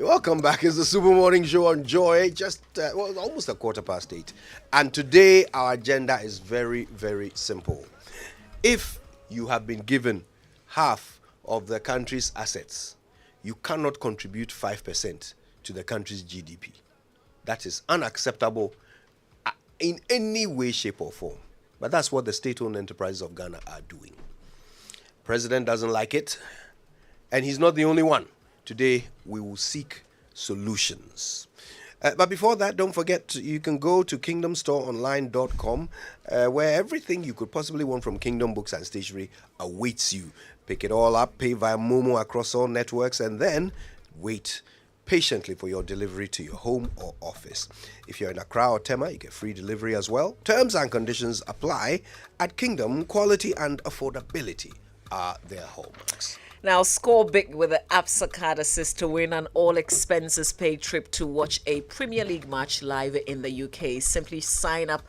Welcome back. It's the Super Morning Show on Joy. Just almost 8:15, and today our agenda is very, very simple. If you have been given half of the country's assets, you cannot contribute 5% to the country's GDP. That is unacceptable in any way, shape, or form. But that's what the state-owned enterprises of Ghana are doing. President doesn't like it, and he's not the only one. Today, we will seek solutions. But before that, don't forget, you can go to kingdomstoreonline.com, where everything you could possibly want from Kingdom Books and Stationery awaits you. Pick it all up, pay via Momo across all networks, and then wait patiently for your delivery to your home or office. If you're in Accra or Tema, you get free delivery as well. Terms and conditions apply. At Kingdom, quality and affordability are their hallmarks. Now, score big with the ABSA card assist to win an all-expenses-paid trip to watch a Premier League match live in the UK. Simply sign up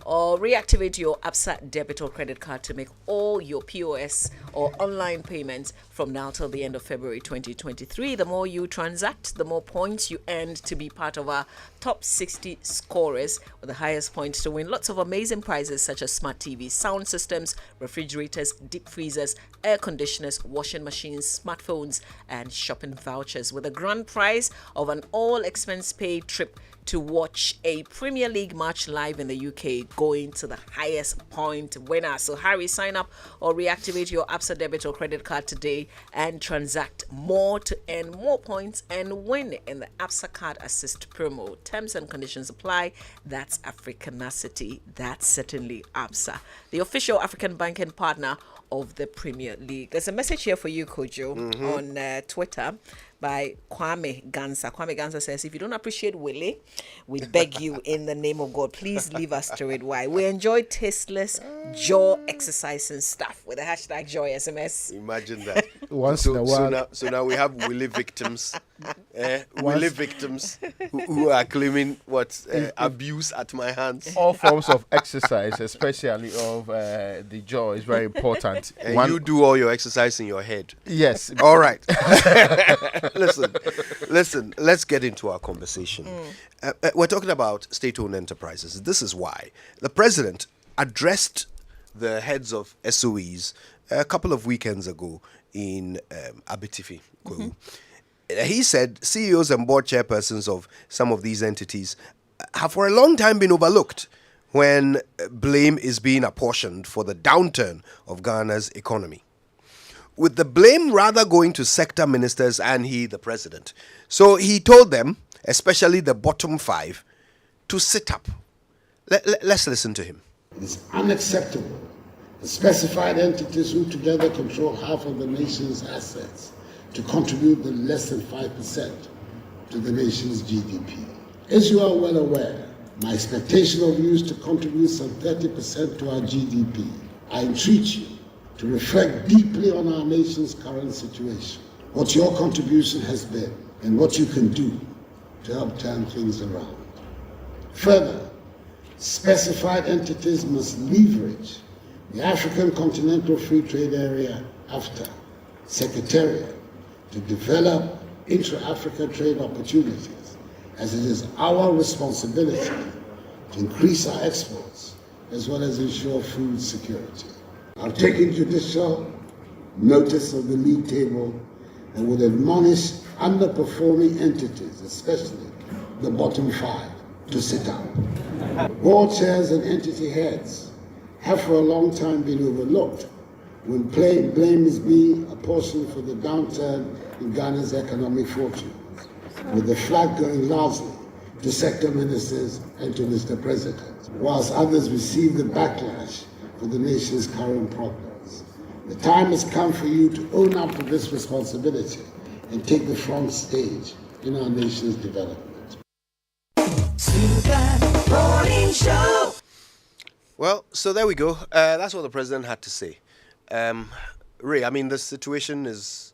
or reactivate your ABSA debit or credit card to make all your POS or online payments from now till the end of February 2023. The more you transact, the more points you earn to be part of our top 60 scorers with the highest points to win lots of amazing prizes such as smart TVs, sound systems, refrigerators, deep freezers, air conditioners, washing machines, smartphones, and shopping vouchers, with a grand prize of an all-expense-paid trip to watch a Premier League match live in the UK, going to the highest point winner. So hurry, sign up or reactivate your ABSA debit or credit card today and transact more to earn more points and win in the ABSA Card Assist promo. Terms and conditions apply. That's Africanacity. That's certainly ABSA, the official African banking partner of the Premier League. There's a message here for you, Cudjoe, on Twitter by Kwame Gansa. Kwame Gansa says, if you don't appreciate Willie, we beg you in the name of God, please leave us to it. Why? We enjoy tasteless jaw exercising stuff with the hashtag Joy SMS. Imagine that. Once in a while. So now we have Willie victims. Willie victims who are claiming abuse at my hands. All forms of exercise, especially of the jaw, is very important. And you do all your exercise in your head. Yes. All right. Listen, let's get into our conversation. We're talking about state-owned enterprises. This is why the president addressed the heads of SOEs a couple of weekends ago in Abitifi. He said CEOs and board chairpersons of some of these entities have for a long time been overlooked when blame is being apportioned for the downturn of Ghana's economy, with the blame rather going to sector ministers and he, the president. So he told them, especially the bottom five, to sit up. Let's listen to him. It is unacceptable that specified entities who together control half of the nation's assets to contribute the less than 5% to the nation's GDP. As you are well aware, my expectation of you is to contribute some 30% to our GDP. I entreat you to reflect deeply on our nation's current situation, what your contribution has been, and what you can do to help turn things around. Further, specified entities must leverage the African Continental Free Trade Area, AfTA, Secretariat, to develop intra-Africa trade opportunities, as it is our responsibility to increase our exports as well as ensure food security. I've taken judicial notice of the league table and will admonish underperforming entities, especially the bottom five, to sit down. Board chairs and entity heads have for a long time been overlooked when blame is being apportioned for the downturn in Ghana's economic fortunes, with the flag going largely to sector ministers and to Mr. President, whilst others receive the backlash for the nation's current problems. The time has come for you to own up to this responsibility and take the front stage in our nation's development. Super Morning Show. Well, so there we go. That's what the president had to say. Ray, I mean, the situation is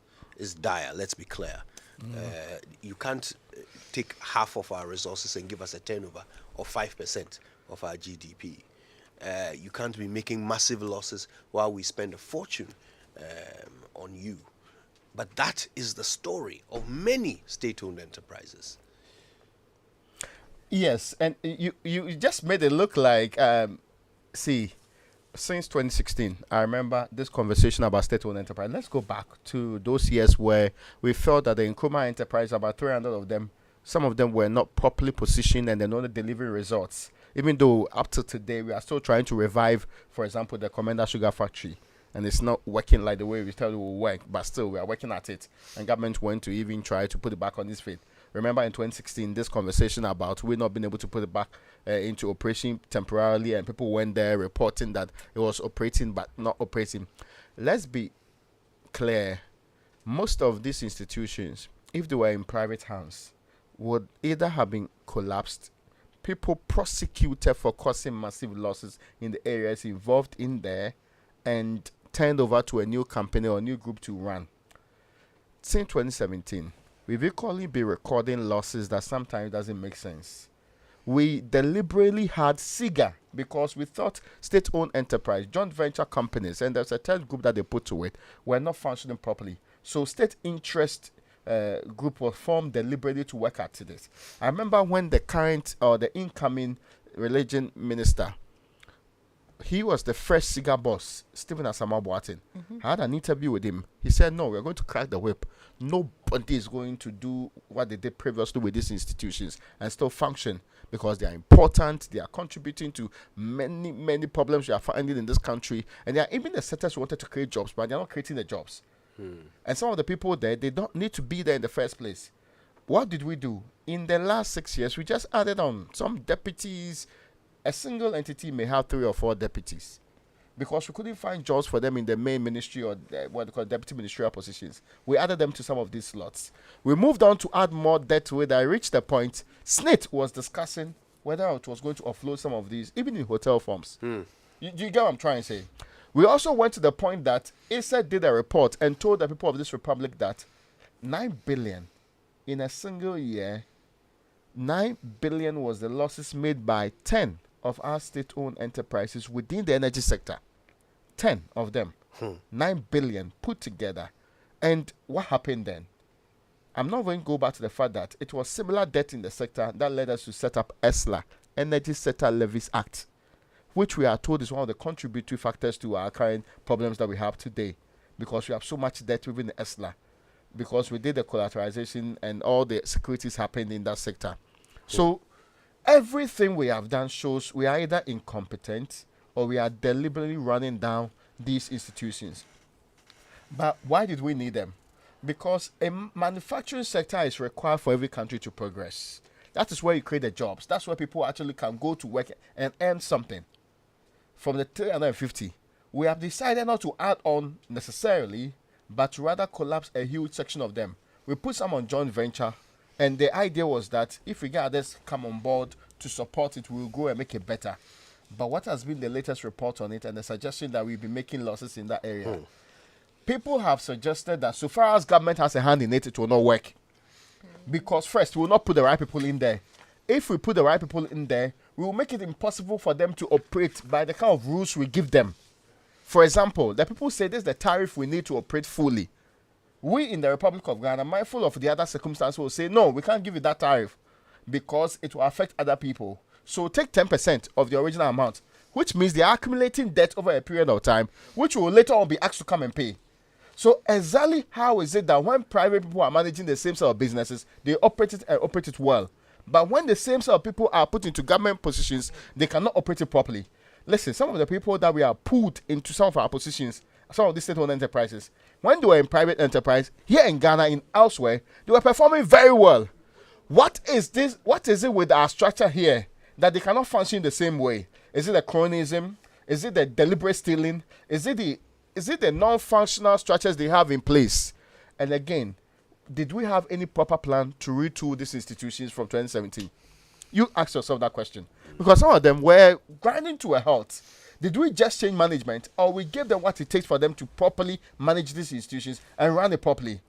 dire, let's be clear. You can't take half of our resources and give us a turnover of 5% of our GDP. You can't be making massive losses while we spend a fortune on you. But that is the story of many state-owned enterprises. Yes, and you just made it look like, see, since 2016, I remember this conversation about state-owned enterprise. Let's go back to those years where we felt that the Nkrumah enterprise, about 300 of them, some of them were not properly positioned and they're not delivering results. Even though up to today, we are still trying to revive, for example, the Commander Sugar Factory. And it's not working like the way we thought it would work, but still, we are working at it. And government went to even try to put it back on its feet. Remember in 2016, this conversation about we not being able to put it back into operation temporarily, and people went there reporting that it was operating but not operating. Let's be clear. Most of these institutions, if they were in private hands, would either have been collapsed, people prosecuted for causing massive losses in the areas involved in there, and turned over to a new company or a new group to run. Since 2017, we've equally been recording losses that sometimes doesn't make sense. We deliberately had SIGA because we thought state-owned enterprise, joint venture companies, and there's a third group that they put to it, were not functioning properly. So state interest group was formed deliberately to work at this. I remember when the current or the incoming religion minister, he was the first SIGA boss, Stephen Asamoah Boateng. I had an interview with him. He said, no, we're going to crack the whip. Nobody is going to do what they did previously with these institutions and still function because they are important. They are contributing to many, many problems we are finding in this country. And they are even the sectors who wanted to create jobs, but they are not creating the jobs. And some of the people there, they don't need to be there in the first place. What did we do? In the last 6 years, we just added on some deputies. A single entity may have 3 or 4 deputies because we couldn't find jobs for them in the main ministry or what they call deputy ministerial positions. We added them to some of these slots. We moved on to add more debt to it. I reached the point. SNIT was discussing whether it was going to offload some of these, even in hotel forms. You get what I'm trying to say? We also went to the point that Osae did a report and told the people of this republic that 9 billion in a single year, 9 billion was the losses made by 10 of our state-owned enterprises within the energy sector. 10 of them. 9 billion put together. And what happened then? I'm not going to go back to the fact that it was similar debt in the sector that led us to set up ESLA, Energy Sector Levies Act, which we are told is one of the contributory factors to our current problems that we have today, because we have so much debt within the ESLA, because we did the collateralization and all the securities happened in that sector. So everything we have done shows we are either incompetent or we are deliberately running down these institutions. But why did we need them? Because a manufacturing sector is required for every country to progress. That is where you create the jobs. That's where people actually can go to work and earn something. From the 350, we have decided not to add on necessarily, but to rather collapse a huge section of them. We put some on joint venture, and the idea was that if we get others come on board to support it, we'll go and make it better. But what has been the latest report on it and the suggestion that we'll be making losses in that area? People have suggested that so far as government has a hand in it, it will not work. Because first, we will not put the right people in there. If we put the right people in there, we will make it impossible for them to operate by the kind of rules we give them. For example, the people say this is the tariff we need to operate fully. We in the Republic of Ghana, mindful of the other circumstances, will say, no, we can't give you that tariff because it will affect other people. So take 10% of the original amount, which means they are accumulating debt over a period of time, which will later on be asked to come and pay. So exactly how is it that when private people are managing the same set of businesses, they operate it and operate it well? But when the same set of people are put into government positions, they cannot operate it properly. Listen, some of the people that we are pulled into some of our positions, some of these state-owned enterprises, when they were in private enterprise, here in Ghana, in elsewhere, they were performing very well. What is this? What is it with our structure here that they cannot function the same way? Is it the cronyism? Is it the deliberate stealing? Is it the non-functional structures they have in place? And again, did we have any proper plan to retool these institutions from 2017? You ask yourself that question. Because some of them were grinding to a halt. Did we just change management, or we gave them what it takes for them to properly manage these institutions and run it properly?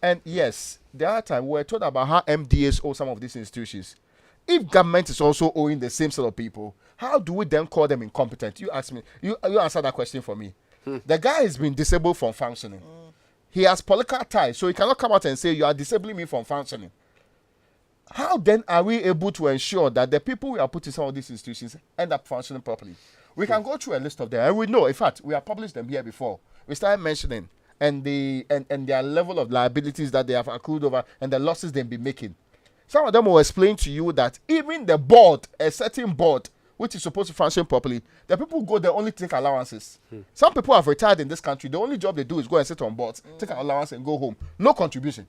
And yes, the other time we were told about how MDAs owe some of these institutions. If government is also owing the same set of people, how do we then call them incompetent? You ask me. You answer that question for me. The guy has been disabled from functioning. he has political ties, so he cannot come out and say you are disabling me from functioning. How then are we able to ensure that the people we are putting in some of these institutions end up functioning properly? We can go through a list of them, and we know, in fact, we have published them here before. We started mentioning and their level of liabilities that they have accrued over and the losses they've been making. Some of them will explain to you that even the board, a certain board, which is supposed to function properly, the people who go there only take allowances. Some people have retired in this country. The only job they do is go and sit on boards, take an allowance and go home. No contribution.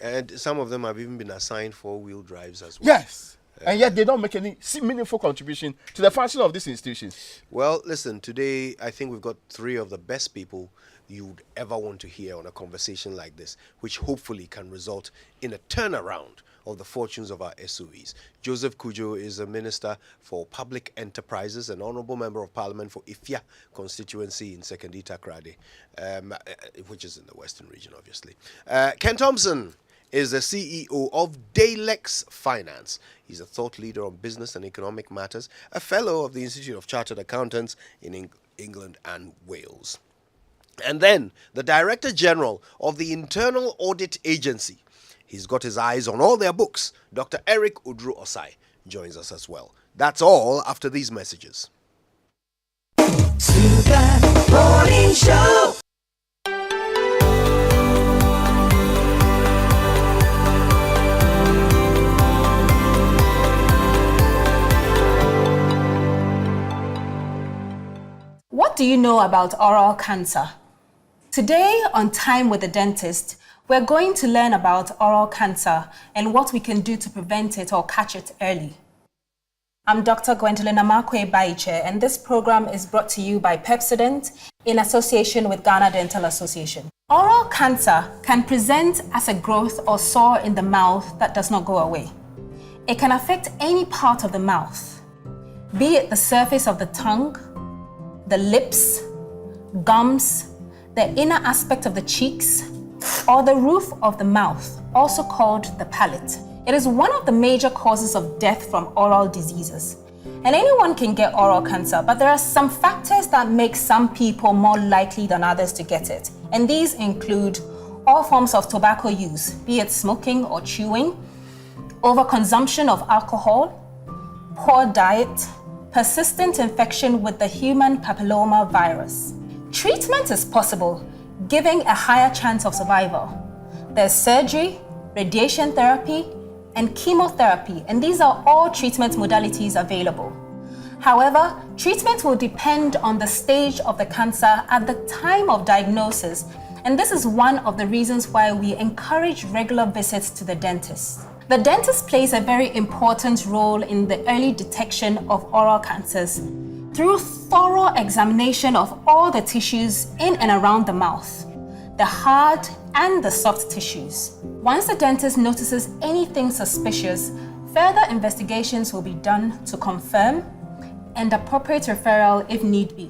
And some of them have even been assigned 4-wheel drives as well. Yes. And yet they don't make any meaningful contribution to the function of these institutions. Well, listen, today I think we've got 3 of the best people you'd ever want to hear on a conversation like this, which hopefully can result in a turnaround of the fortunes of our SOEs. Joseph Cudjoe is a Minister for Public Enterprises, an Honourable Member of Parliament for Ifya constituency in Sekondi Takrady, which is in the Western region, obviously. Ken Thomspon is the CEO of Dalex Finance. He's a thought leader on business and economic matters, a fellow of the Institute of Chartered Accountants in England and Wales. And then the Director General of the Internal Audit Agency. He's got his eyes on all their books. Dr. Eric Oduro Osae joins us as well. That's all after these messages. Super Morning Show. What do you know about oral cancer? Today on Time with the Dentist, we're going to learn about oral cancer and what we can do to prevent it or catch it early. I'm Dr. Gwendolyn Amakwe Baiche, and this program is brought to you by Pepsodent in association with Ghana Dental Association. Oral cancer can present as a growth or sore in the mouth that does not go away. It can affect any part of the mouth, be it the surface of the tongue, the lips, gums, the inner aspect of the cheeks, or the roof of the mouth, also called the palate. It is one of the major causes of death from oral diseases. And anyone can get oral cancer, but there are some factors that make some people more likely than others to get it. And these include all forms of tobacco use, be it smoking or chewing, overconsumption of alcohol, poor diet, persistent infection with the human papilloma virus. Treatment is possible, giving a higher chance of survival. There's surgery, radiation therapy, and chemotherapy, and these are all treatment modalities available. However, treatment will depend on the stage of the cancer at the time of diagnosis, and this is one of the reasons why we encourage regular visits to the dentist. The dentist plays a very important role in the early detection of oral cancers through thorough examination of all the tissues in and around the mouth, the hard and the soft tissues. Once the dentist notices anything suspicious, further investigations will be done to confirm and appropriate referral if need be.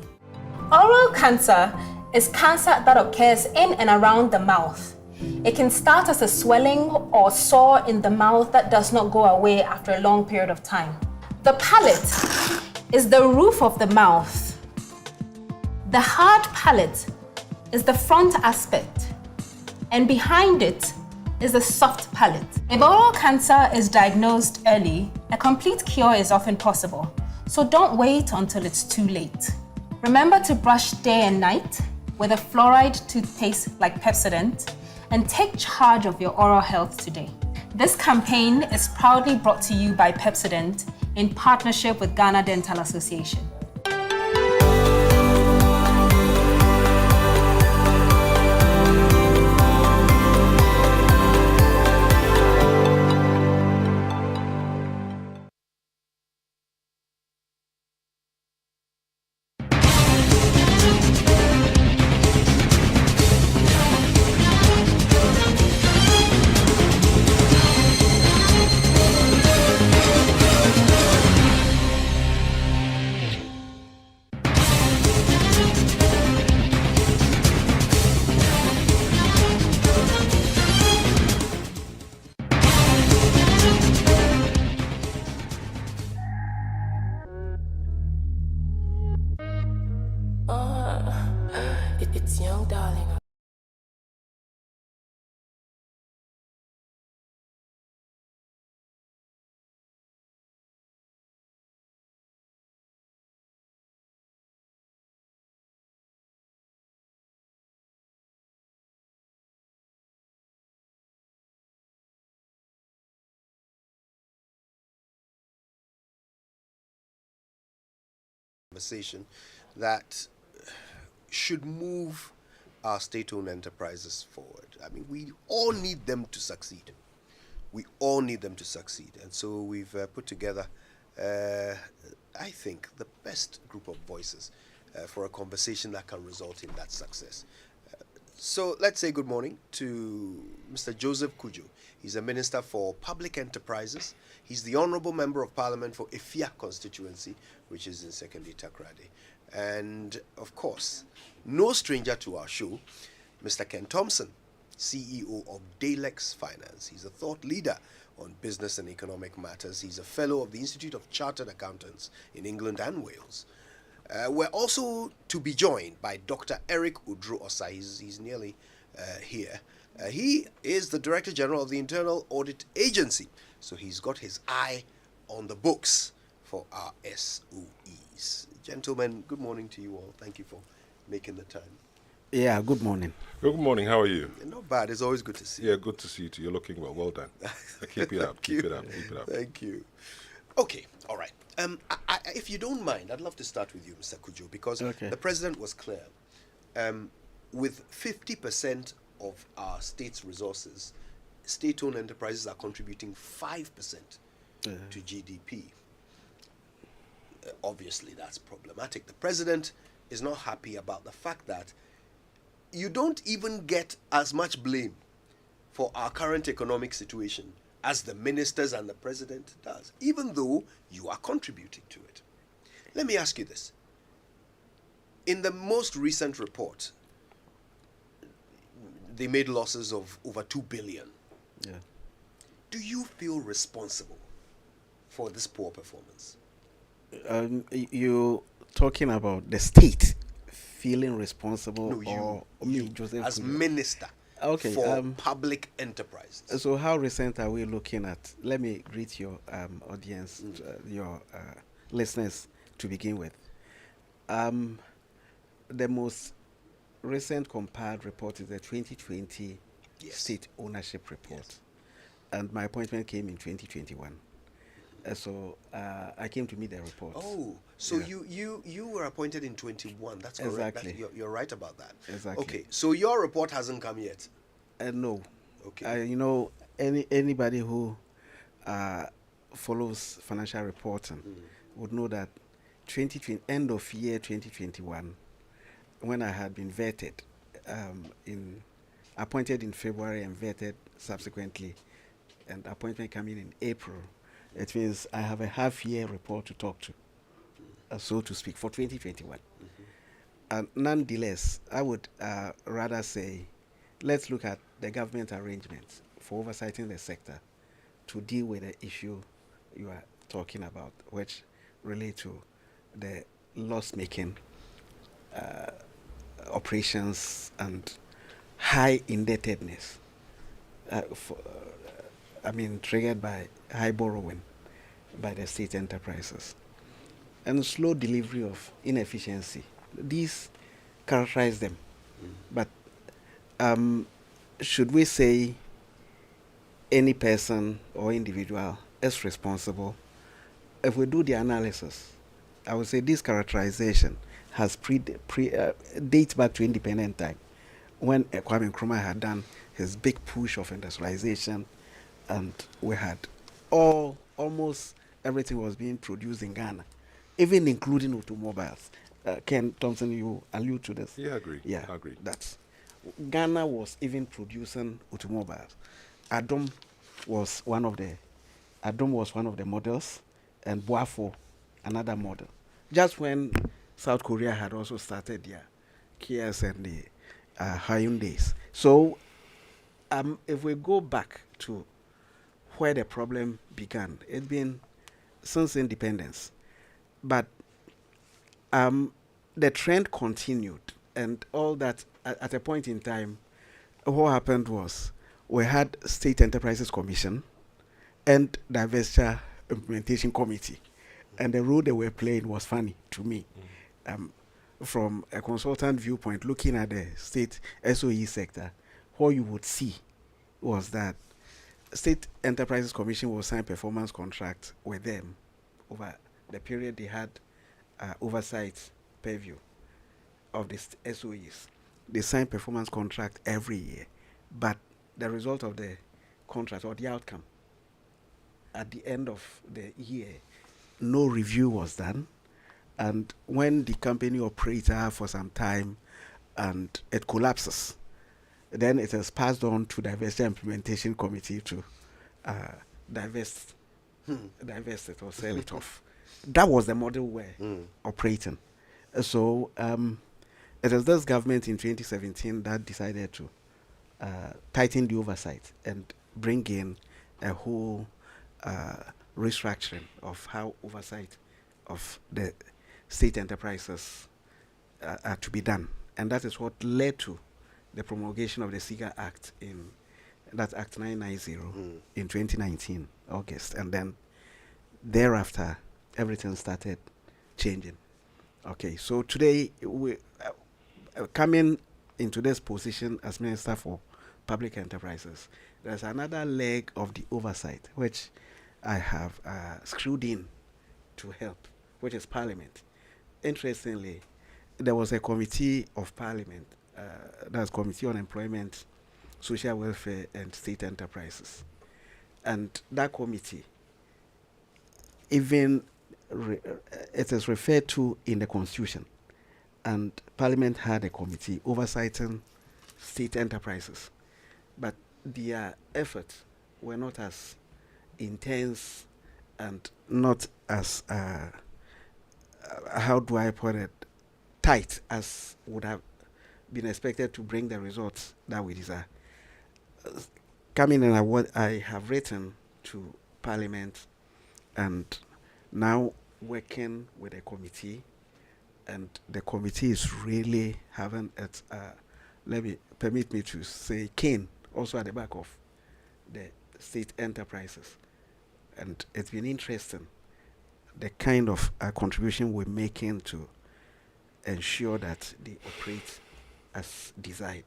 Oral cancer is cancer that occurs in and around the mouth. It can start as a swelling or sore in the mouth that does not go away after a long period of time. The palate is the roof of the mouth. The hard palate is the front aspect, and behind it is the soft palate. If oral cancer is diagnosed early, a complete cure is often possible, so don't wait until it's too late. Remember to brush day and night with a fluoride toothpaste like Pepsodent, and take charge of your oral health today. This campaign is proudly brought to you by Pepsodent in partnership with Ghana Dental Association. conversation that should move our state-owned enterprises forward. I mean, we all need them to succeed. We all need them to succeed. And so we've put together, I think, the best group of voices for a conversation that can result in that success. So let's say good morning to Mr. Joseph Cudjoe. He's a Minister for Public Enterprises. He's the Honourable Member of Parliament for Ifia constituency, which is in Secondary Takrade. And, of course, no stranger to our show, Mr. Ken Thomspon, CEO of Dalex Finance. He's a thought leader on business and economic matters. He's a fellow of the Institute of Chartered Accountants in England and Wales. We're also to be joined by Dr. Eric Oduro Osae. He's nearly here. He is the Director General of the Internal Audit Agency. So he's got his eye on the books for our SOEs. Gentlemen, good morning to you all. Thank you for making the time. Yeah, good morning. Good morning. How are you? Not bad. It's always good to see you. Yeah, good to see you too. You're looking well. Well done. Keep it up. Keep it up. Keep it up. Thank you. Okay, all right. If you don't mind, I'd love to start with you, Mr. Cudjoe, because the president was clear. With 50% of our state's resources, state-owned enterprises are contributing 5% to GDP. Obviously, that's problematic. The president is not happy about the fact that you don't even get as much blame for our current economic situation as the ministers and the president does, even though you are contributing to it. Let me ask you this. In the most recent report, they made losses of over 2 billion. Yeah. Do you feel responsible for this poor performance? You talking about the state feeling responsible, No, or me, Joseph, as Cudjoe? minister for public enterprises? So how recent are we looking at? Let me greet your audience, your listeners to begin with. The most recent compared report is the 2020 state ownership report. Yes. And my appointment came in 2021. So I came to meet the report. Oh, so you were appointed in 21. That's correct. Exactly. You're right about that. Exactly. Okay, so your report hasn't come yet. No. Okay. You know, anybody who follows financial reporting would know that end of year 2021, when I had been vetted, appointed in February and vetted subsequently, and appointment coming in April, it means I have a half-year report to talk to, so to speak, for 2021. And nonetheless, I would rather say, let's look at the government arrangements for oversighting the sector to deal with the issue you are talking about, which relate to the loss-making operations and high indebtedness, triggered by high borrowing by the state enterprises and slow delivery of inefficiency. These characterize them. But should we say any person or individual is responsible? If we do the analysis, I would say this characterization has dates back to independent time, when Kwame Nkrumah had done his big push of industrialization, and we had almost everything was being produced in Ghana, even including automobiles. Ken Thomspon, you allude to this. Yeah, I agree. Yeah, I agree. Ghana was even producing automobiles. Adom was one of the models, and Boafo another model. Just when South Korea had also started their Kias and the Hyundais. So if we go back to where the problem began, it's been since independence. But the trend continued, and all that at a point in time, what happened was we had State Enterprises Commission and Divestiture Implementation Committee, and the role they were playing was funny to me. From a consultant viewpoint, looking at the state SOE sector, what you would see was that State Enterprises Commission will sign performance contracts with them over the period they had oversight purview of the SOEs. They sign performance contract every year, but the result of the contract or the outcome at the end of the year, no review was done. And when the company operates for some time and it collapses, then it is passed on to diversity implementation committee to divest it or sell it off. That was the model we're operating. So it was this government in 2017 that decided to tighten the oversight and bring in a whole restructuring of how oversight of the state enterprises are to be done. And that is what led to the promulgation of the SIGA Act that's Act 990 in 2019, August. And then thereafter, everything started changing. Okay, so today, we coming into this position as Minister for Public Enterprises, there's another leg of the oversight, which I have screwed in to help, which is Parliament. Interestingly, there was a committee of Parliament, that's Committee on Employment, Social Welfare and State Enterprises. And that committee, even it is referred to in the Constitution, and Parliament had a committee oversighting state enterprises, but their efforts were not as intense and not as how do I put it, tight as would have been expected to bring the results that we desire. Coming in, what I have written to Parliament, and now working with a committee, and the committee is really having its permit me to say cane also at the back of the state enterprises. And it's been interesting, the kind of contribution we're making to ensure that they operate as desired.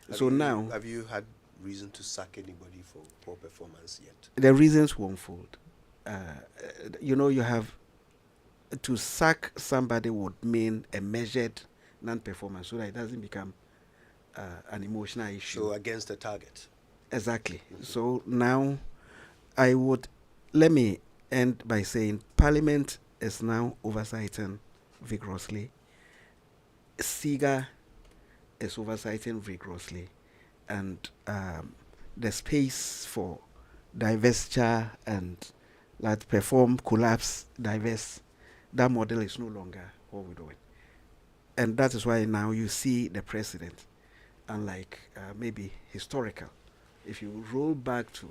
Have you had reason to sack anybody for poor performance yet? The reasons will unfold. You have to sack somebody would mean a measured non-performance, so that it doesn't become an emotional issue. So against the target. Exactly. So now, let me end by saying Parliament is now oversighting vigorously. SIGA is oversighting vigorously, and the space for divestiture and that perform, collapse, divest, that model is no longer what we're doing. And that is why now you see the president, unlike maybe historical, if you roll back to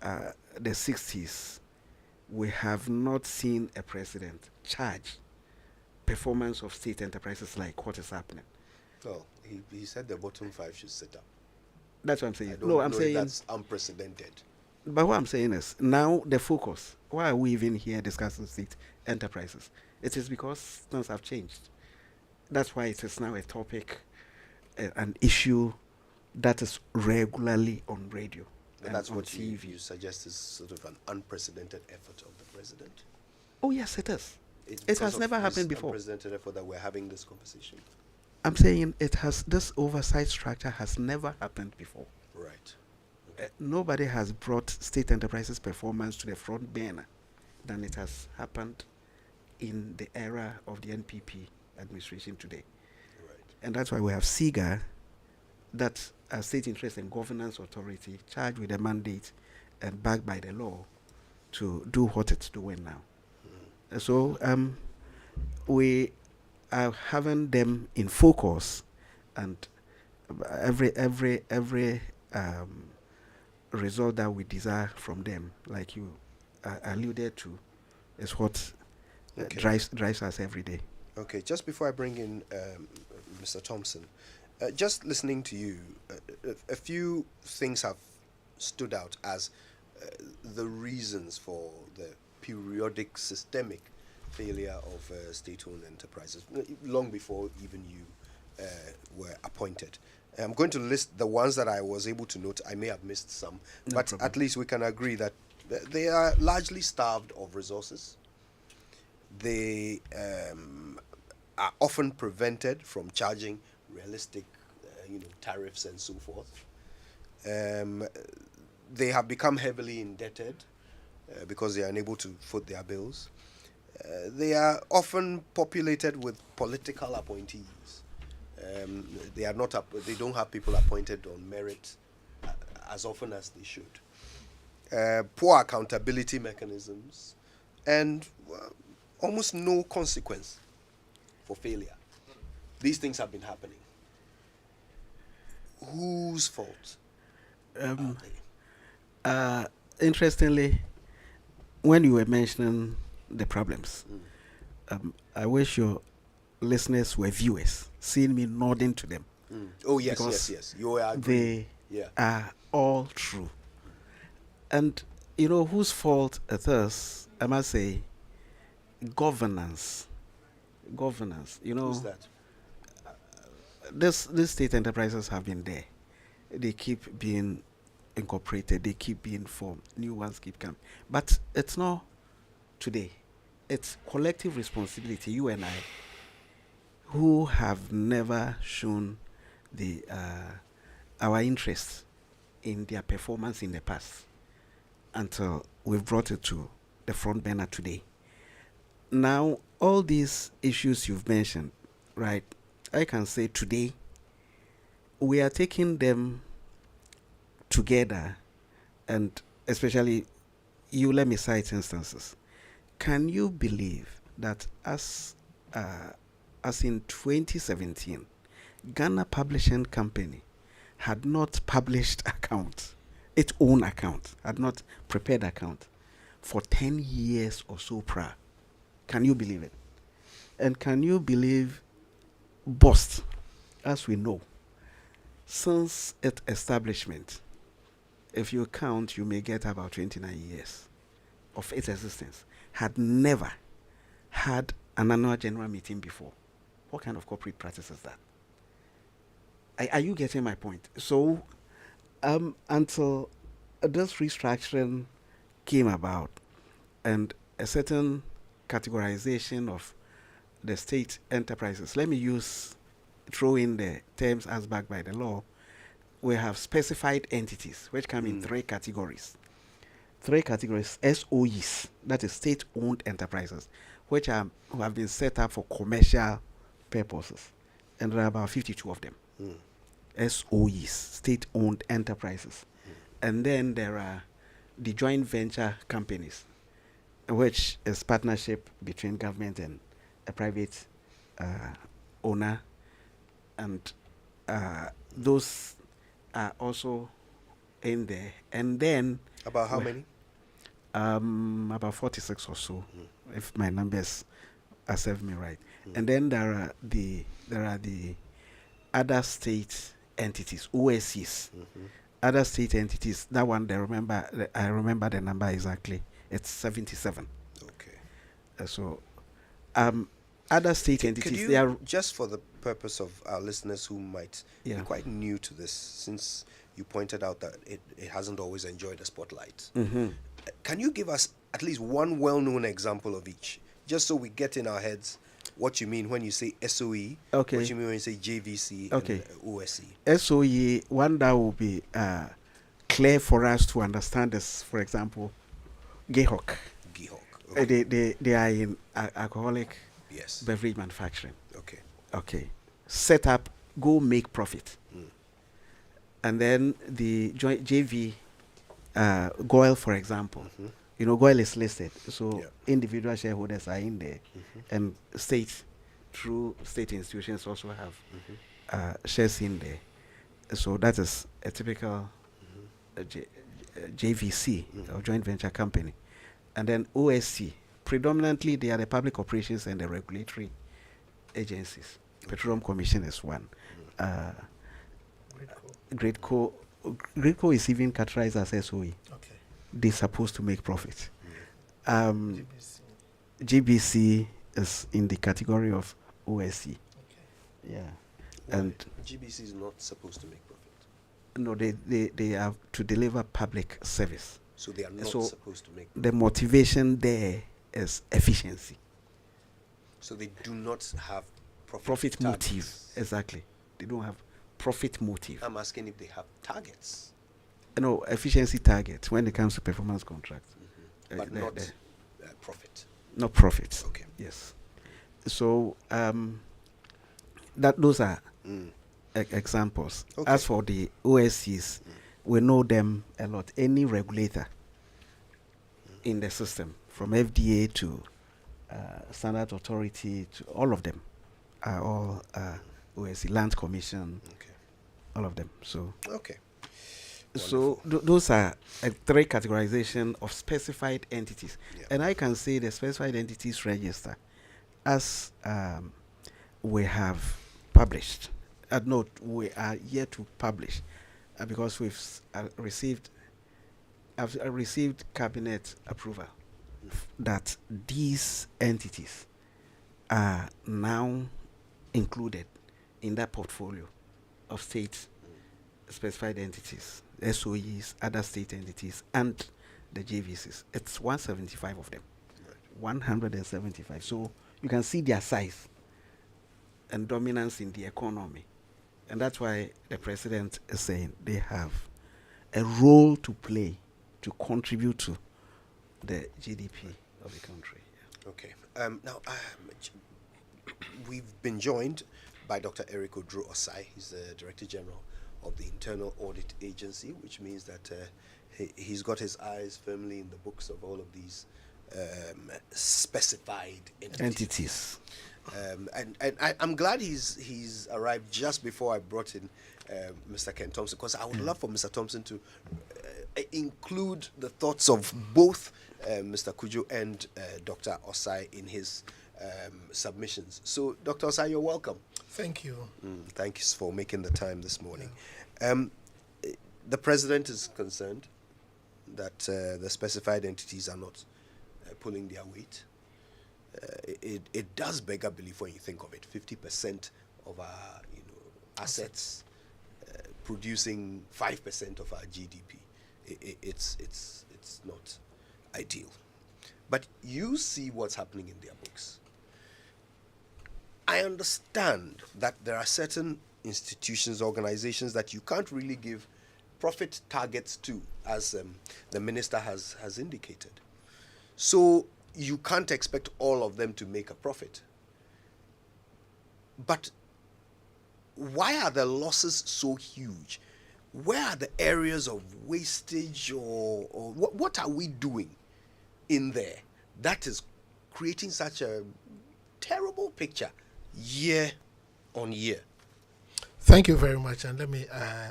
the 60s, we have not seen a president charge performance of state enterprises like what is happening. Well, he said the bottom 5 should sit up. That's what I'm saying. I'm saying that's unprecedented. But what I'm saying is, now the focus, why are we even here discussing state enterprises? It is because things have changed. That's why it is now a topic, an issue that is regularly on radio. And that's what TV. You suggest is sort of an unprecedented effort of the president? Oh, yes, it is. It has never happened before. Unprecedented effort that we're having this conversation. I'm saying this oversight structure has never happened before. Right. Nobody has brought state enterprises performance to the front burner than it has happened in the era of the NPP administration today. Right. And that's why we have SIGA, that's a state interest and governance authority charged with a mandate and backed by the law to do what it's doing now. So we are having them in focus, and every result that we desire from them, like you alluded to, is what drives us every day. Okay, just before I bring in Mr. Thompson, just listening to you, a few things have stood out as the reasons for the periodic systemic failure of state-owned enterprises, long before even you were appointed. I'm going to list the ones that I was able to note. I may have missed some, but at least we can agree that they are largely starved of resources. They are often prevented from charging realistic, tariffs and so forth. They have become heavily indebted because they are unable to foot their bills. They are often populated with political appointees. They are not. They don't have people appointed on merit as often as they should. Poor accountability mechanisms, and almost no consequence for failure. These things have been happening. Whose fault are they? Interestingly, when you were mentioning the problems, I wish your listeners were viewers, seeing me nodding to them. Oh, yes, Because yes. You are they yeah. are all true. And whose fault it is, I must say, governance. Who's that? These state enterprises have been there. They keep being incorporated. They keep being formed. New ones keep coming. But it's not today. It's collective responsibility, you and I, who have never shown our interest in their performance in the past until we've brought it to the front burner today. Now, all these issues you've mentioned, right, I can say today we are taking them together, and especially you, let me cite instances. Can you believe that as in 2017, Ghana Publishing Company had not published its own account, had not prepared account for 10 years or so prior? Can you believe it? And can you believe BOST, as we know, since its establishment, if you count, you may get about 29 years of its existence, had never had an annual general meeting before? What kind of corporate practice is that? Are you getting my point? So, until this restructuring came about and a certain categorization of the state enterprises, let me throw in the terms as backed by the law, we have specified entities which come in three categories. SOEs, that is state-owned enterprises, who have been set up for commercial purposes, and there are about 52 of them. SOEs, state-owned enterprises. And then there are the joint venture companies, which is partnership between government and a private owner, and those are also in there. And then About how many? About 46 or so, if my numbers are serving me right. And then there are the other state entities, OSCs. Other state entities. That one, I remember the number exactly. It's 77. Okay. Other state entities. Could you, they are just for the purpose of our listeners who might be quite new to this, since you pointed out that it hasn't always enjoyed the spotlight, can you give us at least one well-known example of each, just so we get in our heads what you mean when you say SOE, what you mean when you say JVC and OSC? SOE, one that will be clear for us to understand this, for example, Gehok. Okay. They are in alcoholic beverage manufacturing. Okay. Set up, go make profit. And then the joint JV, Goil, for example. Goil is listed, so individual shareholders are in there, and through state institutions also have shares in there. So that is a typical JVC, or joint venture company. And then OSC, predominantly they are the public operations and the regulatory agencies. Petroleum Commission is one. Gridco is even categorized as SOE. They're supposed to make profit. GBC is in the category of OSC. Yeah. Why? And GBC is not supposed to make profit. No, they have to deliver public service. So they are not supposed to make profit. The motivation there is efficiency. So they do not have Profit targets. motive, exactly. They don't have profit motive. I'm asking if they have targets, No, efficiency targets when it comes to performance contracts. but not profit. Not profits. Okay. Yes. So those are examples. Okay. As for the OSCs, we know them a lot. Any regulator in the system, from FDA to Standard Authority to all of them, are all OSC, Land Commission, Okay. all of them. So Okay. so those are three categorization of specified entities. Yeah. And I can say the specified entities register as we have published. Note, we are yet to publish because we've received cabinet approval that these entities are now included in that portfolio of state specified entities, SOEs, other state entities, and the JVCs. It's 175 of them. 175. So you can see their size and dominance in the economy. And that's why the president is saying they have a role to play to contribute to the GDP of the country. Yeah. Okay. Now, we've been joined by Dr. Eric Oduro Osae. He's the Director General of the Internal Audit Agency, which means that he's got his eyes firmly in the books of all of these specified entities. And I'm glad he's arrived just before I brought in Mr. Ken Thomspon, because I would love for Mr. Thomspon to include the thoughts of both Mr. Cudjoe and Dr. Osae in his submissions. So, Dr. Osae, you're welcome. Thank you. Thanks for making the time this morning. The president is concerned that the specified entities are not pulling their weight. It does beg a belief when you think of it. 50% of our assets producing 5% of our GDP. It's not ideal. But you see what's happening in their books. I understand that there are certain institutions, organizations that you can't really give profit targets to, as the minister has indicated. So you can't expect all of them to make a profit. But why are the losses so huge? Where are the areas of wastage, or what are we doing in there that is creating such a terrible picture year on year? Thank you very much, and let me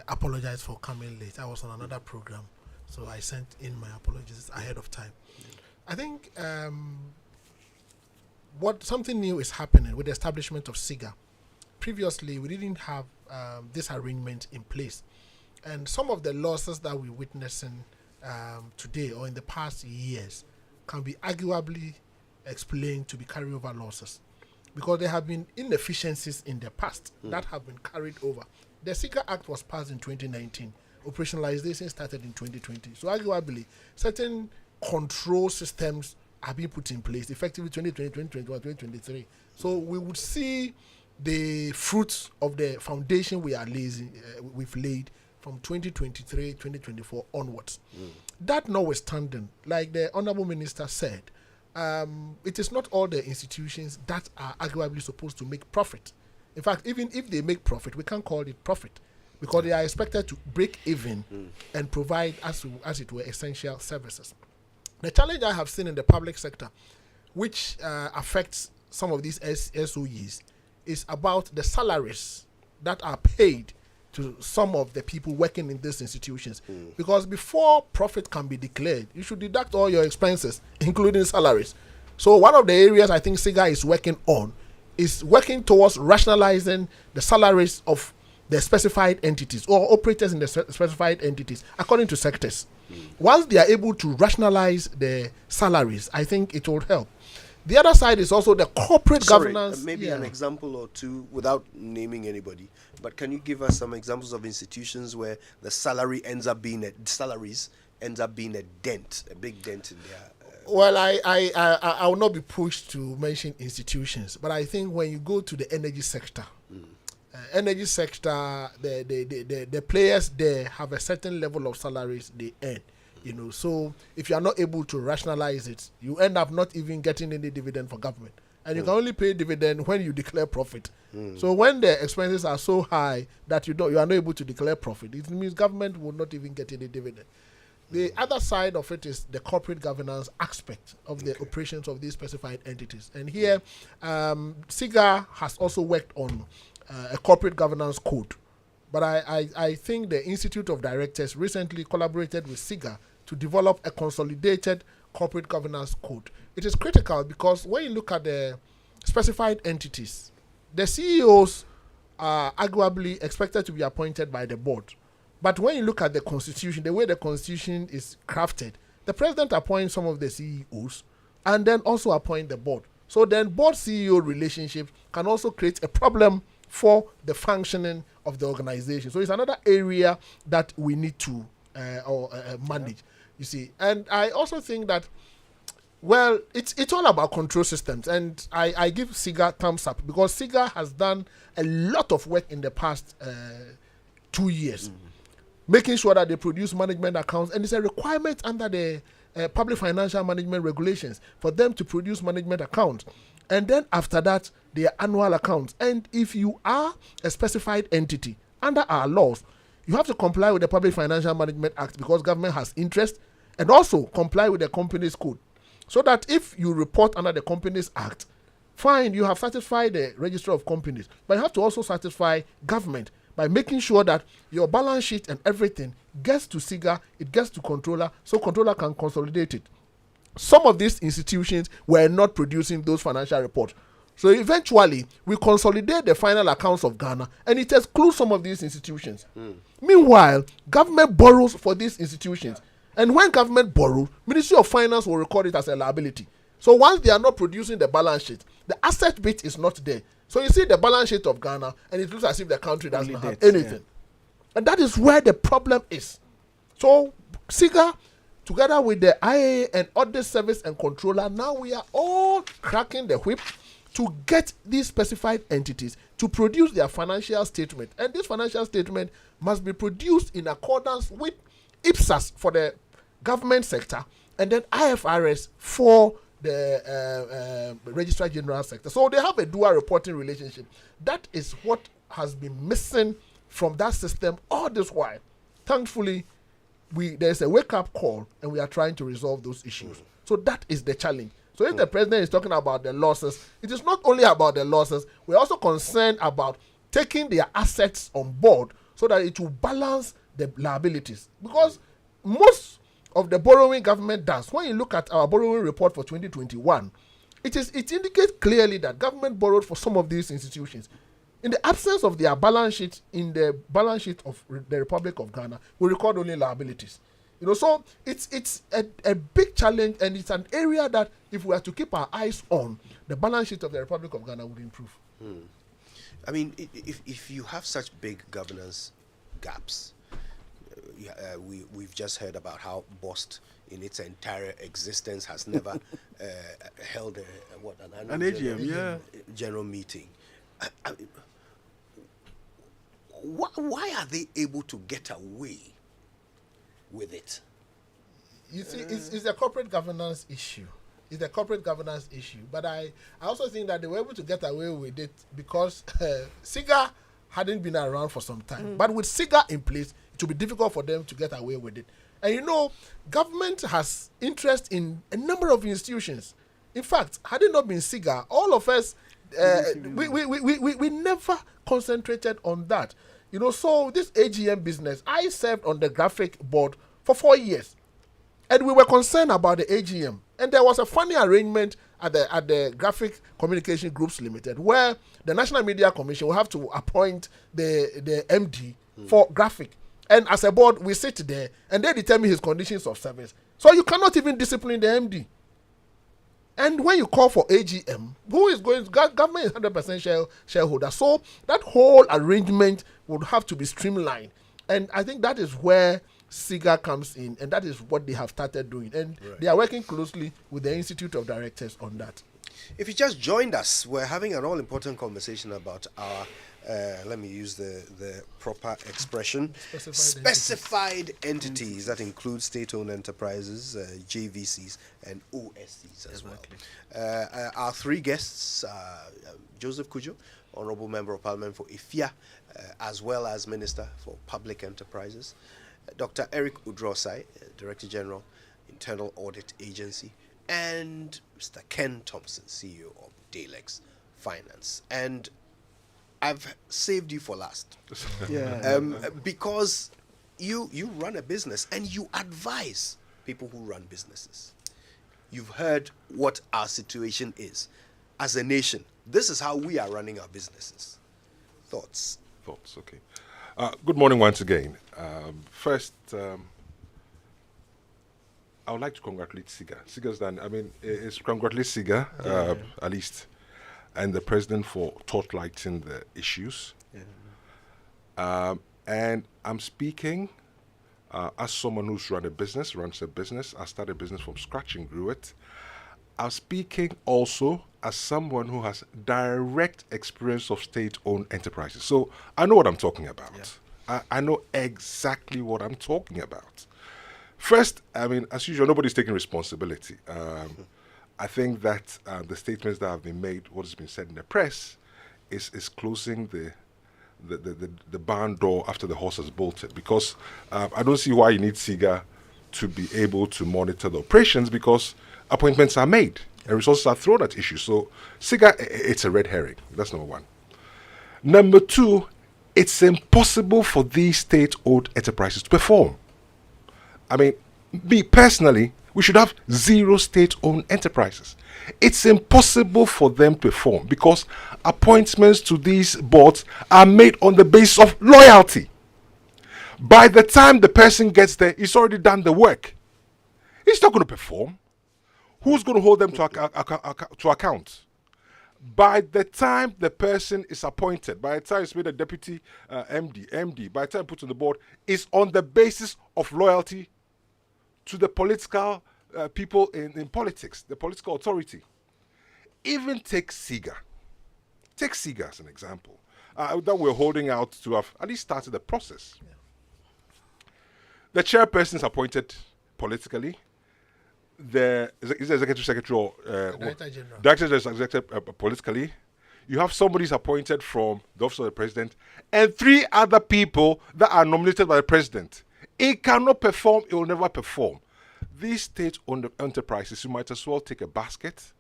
apologize for coming late. I was on another program, so I sent in my apologies ahead of time. I think something new is happening with the establishment of SIGA. Previously, we didn't have this arrangement in place, and some of the losses that we're witnessing today or in the past years can be arguably explained to be carryover losses, because there have been inefficiencies in the past that have been carried over. The SIGA Act was passed in 2019. Operationalization started in 2020. So arguably, certain control systems are being put in place effectively 2020, 2021, 2023. So we would see the fruits of the foundation we've laid from 2023, 2024 onwards. That notwithstanding, like the Honorable Minister said, it is not all the institutions that are arguably supposed to make profit. In fact, even if they make profit, we can't call it profit, because they are expected to break even and provide, as it were, essential services. The challenge I have seen in the public sector, which affects some of these SOEs, is about the salaries that are paid to some of the people working in these institutions. Because before profit can be declared, you should deduct all your expenses, including salaries. So one of the areas I think SIGA is working on is working towards rationalizing the salaries of the specified entities or operators in the specified entities according to sectors. Once they are able to rationalize the salaries, I think it will help. The other side is also the corporate governance. Maybe an example or two, without naming anybody, but can you give us some examples of institutions where the salaries ends up being a dent, a big dent in their Well, I will not be pushed to mention institutions, but I think when you go to the energy sector, the players there have a certain level of salaries they earn. So if you are not able to rationalize it, you end up not even getting any dividend for government, and you can only pay dividend when you declare profit. So when the expenses are so high that you are not able to declare profit, it means government will not even get any dividend. The other side of it is the corporate governance aspect of the operations of these specified entities. And here, SIGA has also worked on a corporate governance code. But I think the Institute of Directors recently collaborated with SIGA to develop a consolidated corporate governance code. It is critical because when you look at the specified entities, the CEOs are arguably expected to be appointed by the board. But when you look at the constitution, the way the constitution is crafted, the president appoints some of the CEOs and then also appoint the board. So then board-CEO relationship can also create a problem for the functioning of the organization. So it's another area that we need to manage, you see. And I also think that, well, it's all about control systems. And I give SIGA thumbs up because SIGA has done a lot of work in the past 2 years, making sure that they produce management accounts. And it's a requirement under the public financial management regulations for them to produce management accounts. And then after that, their annual accounts. And if you are a specified entity under our laws, you have to comply with the Public Financial Management Act because government has interest, and also comply with the Companies Code. So that if you report under the Companies Act, fine, you have satisfied the Register of Companies, but you have to also satisfy government by making sure that your balance sheet and everything gets to SIGA, it gets to controller, so controller can consolidate it. Some of these institutions were not producing those financial reports. So eventually, we consolidate the final accounts of Ghana, and it excludes some of these institutions. Meanwhile, government borrows for these institutions. And when government borrows, Ministry of Finance will record it as a liability. So once they are not producing the balance sheet, the asset bit is not there. So you see the balance sheet of Ghana, and it looks as if the country doesn't have anything. Yeah. And that is where the problem is. So SIGA, together with the IA and Audit Service and Controller, now we are all cracking the whip to get these specified entities to produce their financial statement. And this financial statement must be produced in accordance with IPSAS for the government sector, and then IFRS for the Registrar General sector. So they have a dual reporting relationship. That is what has been missing from that system all this while. Thankfully, there's a wake-up call, and we are trying to resolve those issues. So that is the challenge. So if the president is talking about the losses, it is not only about the losses, we're also concerned about taking their assets on board so that it will balance the liabilities. Because most of the borrowing government does, when you look at our borrowing report for 2021, it indicates clearly that government borrowed for some of these institutions. In the absence of their balance sheet, in the balance sheet of the Republic of Ghana, we record only liabilities. So it's a big challenge, and it's an area that if we are to keep our eyes on, the balance sheet of the Republic of Ghana would improve. I mean, if you have such big governance gaps, we've just heard about how BOST in its entire existence has never held an AGM, general meeting. Why are they able to get away with it? You see, it's a corporate governance issue. It's a corporate governance issue. But I also think that they were able to get away with it because SIGA hadn't been around for some time. But with SIGA in place, it will be difficult for them to get away with it. And government has interest in a number of institutions. In fact, had it not been SIGA, all of us, we never concentrated on that. So this AGM business, I served on the graphic board for 4 years. And we were concerned about the AGM. And there was a funny arrangement at the Graphic Communication Groups Limited, where the National Media Commission will have to appoint the MD for graphic. And as a board, we sit there, and they determine his conditions of service. So you cannot even discipline the MD. And when you call for AGM, who is going? Government is 100% shareholder. So that whole arrangement would have to be streamlined. And I think that is where SIGA comes in, and that is what they have started doing. And they are working closely with the Institute of Directors on that. If you just joined us, we're having an all-important conversation about our, let me use the proper expression, specified entities that include state-owned enterprises, JVCs, and OSCs as well. Our three guests are Joseph Cudjoe, Honorable Member of Parliament for Ifia, as well as Minister for Public Enterprises, Dr. Eric Osae, Director General, Internal Audit Agency, and Mr. Ken Thomspon, CEO of Dalex Finance. And I've saved you for last. Because you run a business and you advise people who run businesses. You've heard what our situation is. As a nation, this is how we are running our businesses. Thoughts? Okay. Good morning once again. First, I would like to congratulate SIGA. SIGA's done, it's congratulate SIGA, at least, and the president for spotlighting the issues. And I'm speaking as someone who's runs a business. I started a business from scratch and grew it. I'm speaking also as someone who has direct experience of state-owned enterprises. So I know what I'm talking about. I know exactly what I'm talking about. First, as usual, nobody's taking responsibility. I think that the statements that have been made, what has been said in the press, is closing the barn door after the horse has bolted. Because I don't see why you need SIGA to be able to monitor the operations, because appointments are made and resources are thrown at issues. So SIGA, it's a red herring. That's number one. Number two, it's impossible for these state-owned enterprises to perform. Me personally, we should have 0 state-owned enterprises. It's impossible for them to perform because appointments to these boards are made on the basis of loyalty. By the time the person gets there, he's already done the work. He's not going to perform. Who's going to hold them to account? By the time the person is appointed, by the time it's made a deputy MD, by the time put on the board, it's on the basis of loyalty to the political people in politics, the political authority. Even take SIGA. Take SIGA as an example. That we're holding out to have at least started the process. The chairperson is appointed politically. The executive secretary or director general is executive politically. You have somebody who's appointed from the office of the president and 3 other people that are nominated by the president. It cannot perform, it will never perform. These state-owned enterprises, you might as well take a basket,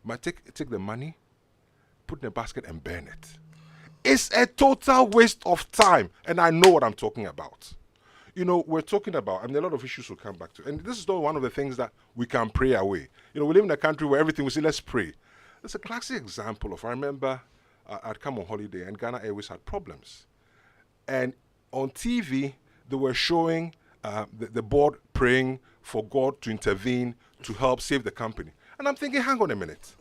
might take the money, put in a basket and burn it. It's a total waste of time, and I know what I'm talking about. We're talking about, a lot of issues we'll come back to, and this is not one of the things that we can pray away. We live in a country where everything we say, let's pray. It's a classic example of, I remember I'd come on holiday and Ghana Airways had problems. And on TV, they were showing the board praying for God to intervene to help save the company. And I'm thinking, hang on a minute.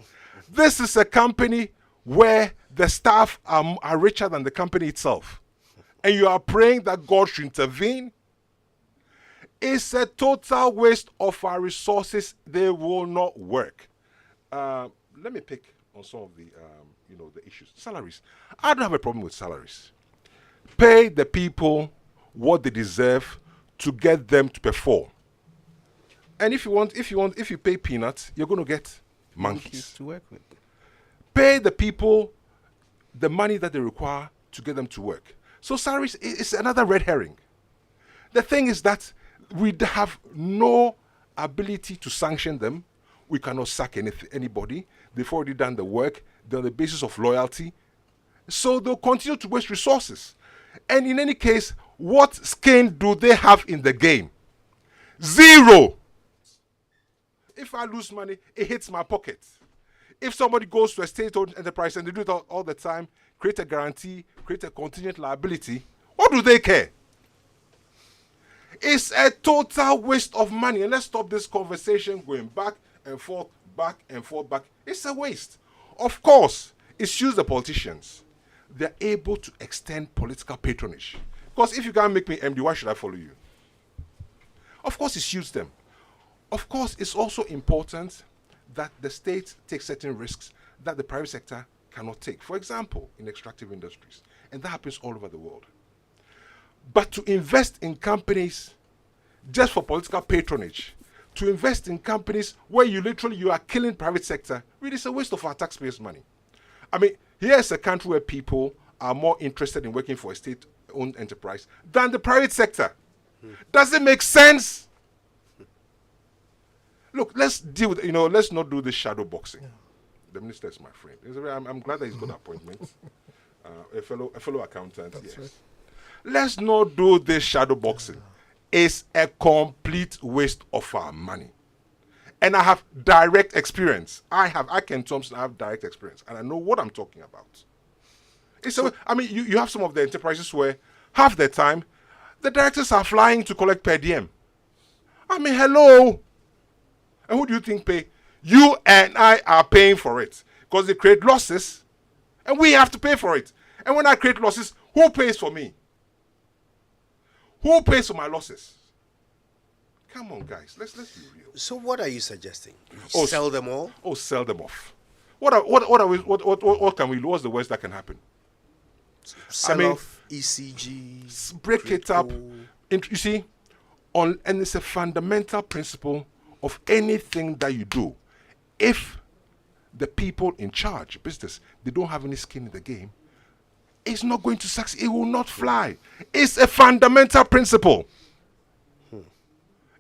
This is a company where the staff are richer than the company itself. And you are praying that God should intervene. It's a total waste of our resources. They will not work. Let me pick on some of the issues. Salaries. I don't have a problem with salaries. Pay the people what they deserve to get them to perform. And if you pay peanuts, you're going to get monkeys to work with. Pay the people the money that they require to get them to work. So salaries is another red herring. The thing is that we have no ability to sanction them. We cannot sack anybody. They've already done the work. They're on the basis of loyalty. So they'll continue to waste resources. And in any case, what skin do they have in the game? 0. If I lose money, it hits my pocket. If somebody goes to a state-owned enterprise and they do it all the time, create a guarantee, create a contingent liability, what do they care? It's a total waste of money. And let's stop this conversation going back and forth, back and forth, back. It's a waste. Of course, it suits the politicians. They're able to extend political patronage. Because if you can't make me MD, why should I follow you? Of course, it suits them. Of course, it's also important that the state takes certain risks that the private sector cannot take. For example, in extractive industries. And that happens all over the world. But to invest in companies just for political patronage, to invest in companies where you are killing private sector, really is a waste of our taxpayers' money. I mean, here's a country where people are more interested in working for a state-owned enterprise than the private sector. Does it make sense? Look, let's deal with, let's not do this shadow boxing. The minister is my friend. I'm glad that he's got appointments. A fellow accountant, yes. Right. Let's not do this shadow boxing. It's a complete waste of our money. And I have direct experience. I, Ken Thomspon, I have direct experience. And I know what I'm talking about. You have some of the enterprises where half the time, the directors are flying to collect per diem. I mean, hello. And who do you think pay? You and I are paying for it. Because they create losses. And we have to pay for it. And when I create losses, who pays for me? Who pays for my losses? Come on, guys. Let's be real. So what are you suggesting? Sell them all? Oh, sell them off. What can we do? What's the worst that can happen? Sell off ECG. Break it up. You see, and it's a fundamental principle of anything that you do. If the people in charge, business, they don't have any skin in the game, it's not going to succeed. It will not fly. It's a fundamental principle.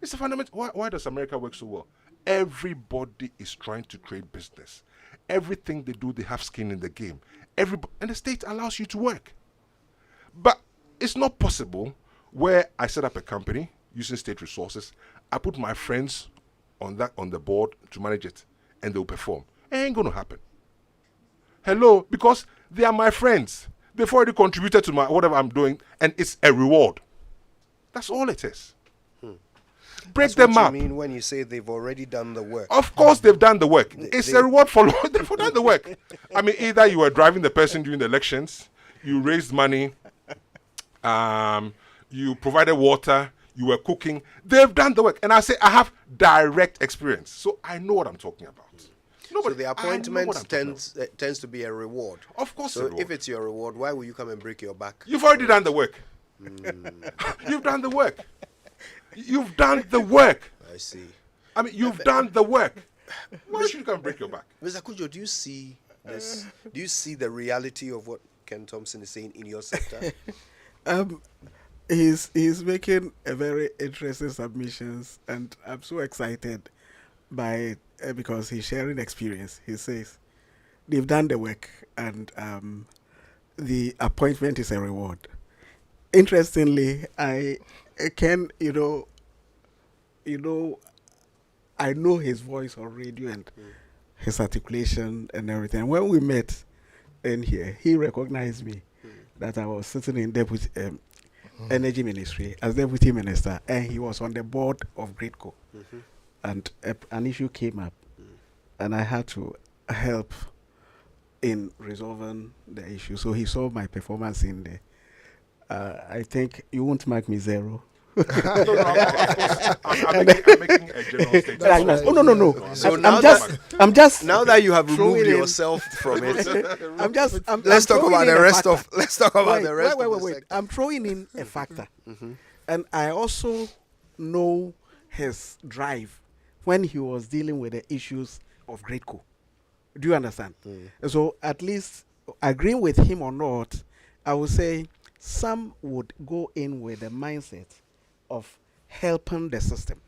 It's a fundamental. Why does America work so well? Everybody is trying to create business. Everything they do, they have skin in the game. And the state allows you to work. But it's not possible where I set up a company using state resources. I put my friends on the board to manage it, and they'll perform. It ain't going to happen. Hello, because they are my friends. They've already contributed to whatever I'm doing, and it's a reward. That's all it is. Break them up. What you mean when you say they've already done the work? Of course, they've done the work. It's a reward for they've done the work. I mean, either you were driving the person during the elections, you raised money, you provided water, you were cooking. They've done the work, and I say I have direct experience, so I know what I'm talking about. So the appointment tends to be a reward. Of course. So if it's your reward, why will you come and break your back? You've already done the work. You've done the work. You've done the work. I see. I mean, you've done the work. Why should you come and break your back? Mr. Cudjoe, do you see this? Do you see the reality of what Ken Thomspon is saying in your sector? He's making a very interesting submissions, and I'm so excited by it because he's sharing experience. He says they've done the work, and the appointment is a reward. Interestingly, I know his voice on radio and his articulation and everything. When we met in here, he recognized me that I was sitting in deputy energy ministry as deputy minister, and he was on the board of Gridco. And an issue came up, and I had to help in resolving the issue. So he saw my performance in there. I think you won't mark me zero. I'm making a general statement. No. So I'm just. Now that you have removed yourself from it, let's talk about the rest of. Let's talk about the rest. Wait. I'm throwing in a factor, and I also know his drive when he was dealing with the issues of Gridco. Do you understand? So at least agreeing with him or not, I would say some would go in with the mindset of helping the system.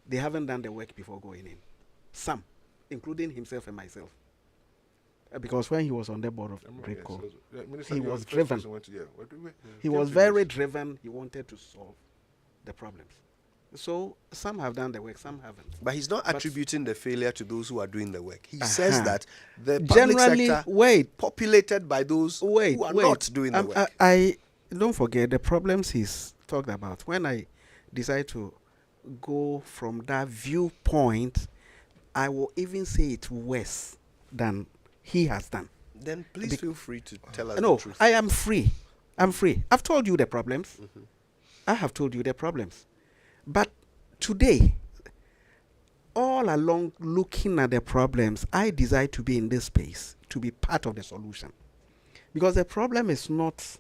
They haven't done the work before going in. Some, including himself and myself. Because when he was on the board of Gridco, he was driven. He was very driven. He wanted to solve the problems. So some have done the work, some haven't. But he's not attributing the failure to those who are doing the work. He says that the public sector populated by those who are not doing the work. I don't forget the problems he's talked about. When I decide to go from that viewpoint, I will even say it worse than he has done. Then please feel free to tell us the truth. I am free. I'm free. I've told you the problems. I have told you the problems. But today, all along looking at the problems, I decide to be in this space, to be part of the solution. Because the problem is not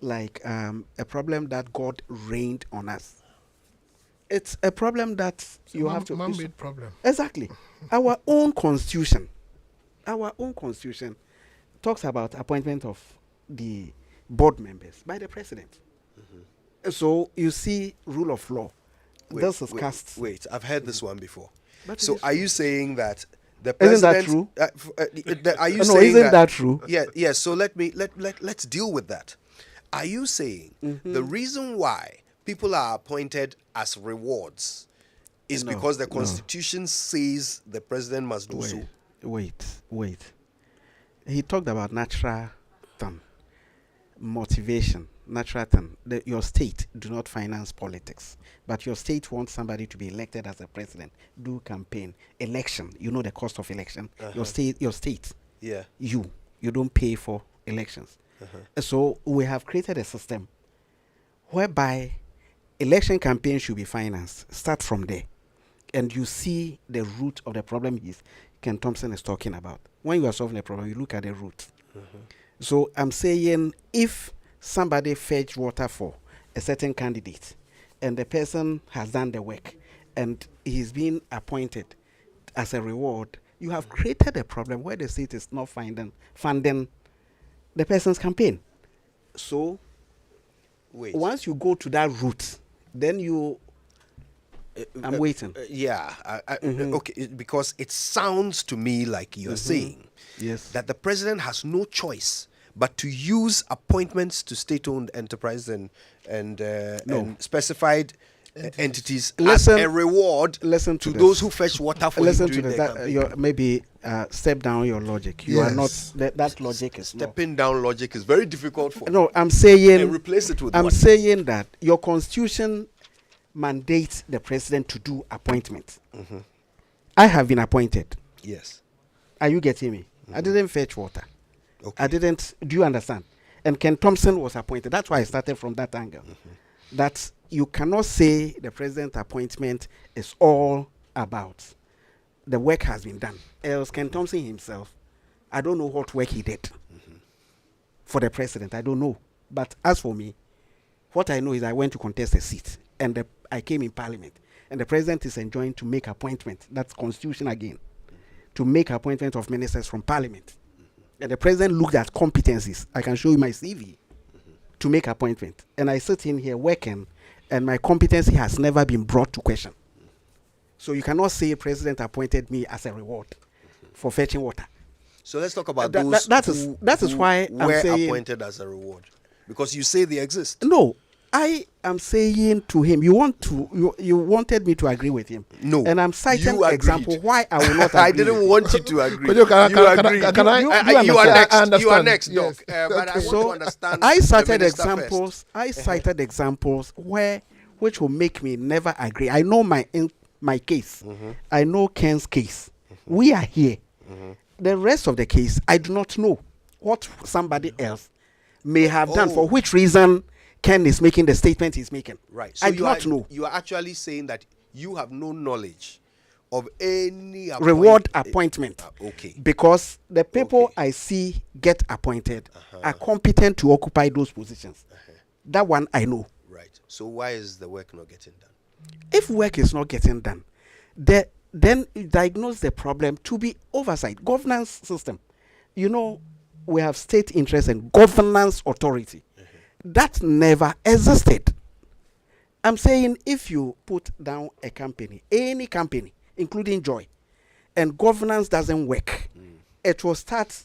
like a problem that God rained on us. It's a problem that you have to... Man-made problem. Exactly. Our own constitution talks about appointment of the board members by the president. So you see rule of law. This is cast. Wait, I've heard this one before. But So it is are true. you saying that the Isn't that president... true? Are you No, saying isn't that true? Yeah, so let's deal with that. Are you saying the reason why people are appointed as rewards is No, because the no. Constitution says the president must do so? Wait. He talked about natural thing, motivation, natural thing. Your state do not finance politics, but your state wants somebody to be elected as a president, do campaign, election. You know the cost of election. Your state, Yeah. you don't pay for elections. So we have created a system whereby election campaign should be financed. Start from there. And you see the root of the problem Ken Thomson is talking about. When you are solving a problem, you look at the root. So I'm saying if somebody fetch water for a certain candidate and the person has done the work and he's been appointed as a reward, you have created a problem where the state is not funding the person's campaign. So Wait. once you go to that route, then you... I'm waiting. Okay, because it sounds to me like you're saying Yes. that the president has no choice but to use appointments to state-owned enterprise and specified entities Listen- as a reward listen to to those this. who fetch water for Listen him to during this. the campaign. Maybe step down your logic. You are not... Yes. That logic is not... Stepping down logic is very difficult for No, I'm saying... and replace it with I'm what? saying that your constitution mandates the president to do appointment. I have been appointed. Yes. Are you getting me? I didn't fetch water. Okay. I didn't... Do you understand? And Ken Thomson was appointed. That's why I started from that angle. That you cannot say the president appointment is all about the work has been done. Else Ken Thomson himself, I don't know what work he did for the president. I don't know. But as for me, what I know is I went to contest a seat and I came in parliament. And the president is enjoined to make appointment. That's constitution again. To make appointment of ministers from parliament. And the president looked at competencies. I can show you my CV to make appointment. And I sit in here working, and my competency has never been brought to question. So you cannot say president appointed me as a reward for fetching water. So let's talk about That- those that is who why I'm were saying- appointed as a reward. Because you say they exist. No, I am saying to him, you wanted me to agree with him. No, and I'm citing you agreed. example why I will not agree. I didn't want you to agree. Kudjoe, can You agreed. I- You are understand? next. You are I next, understand. Doc. But I want to So understand. I the cited minister examples. first. I cited examples which will make me never agree. I know my case. I know Ken's case. We are here. The rest of the case, I do not know what somebody else may have done, for which reason Ken is making the statement he's making. Right. I do not know. You are actually saying that you have no knowledge of any Reward appointment. Okay. Because the people Okay. I see get appointed are competent to occupy those positions. That one I know. Right. So why is the work not getting done? If work is not getting done, then you diagnose the problem to be oversight, governance system. You know, we have state interest and governance authority. That never existed. I'm saying if you put down a company, any company, including Joy, and governance doesn't work, it will start,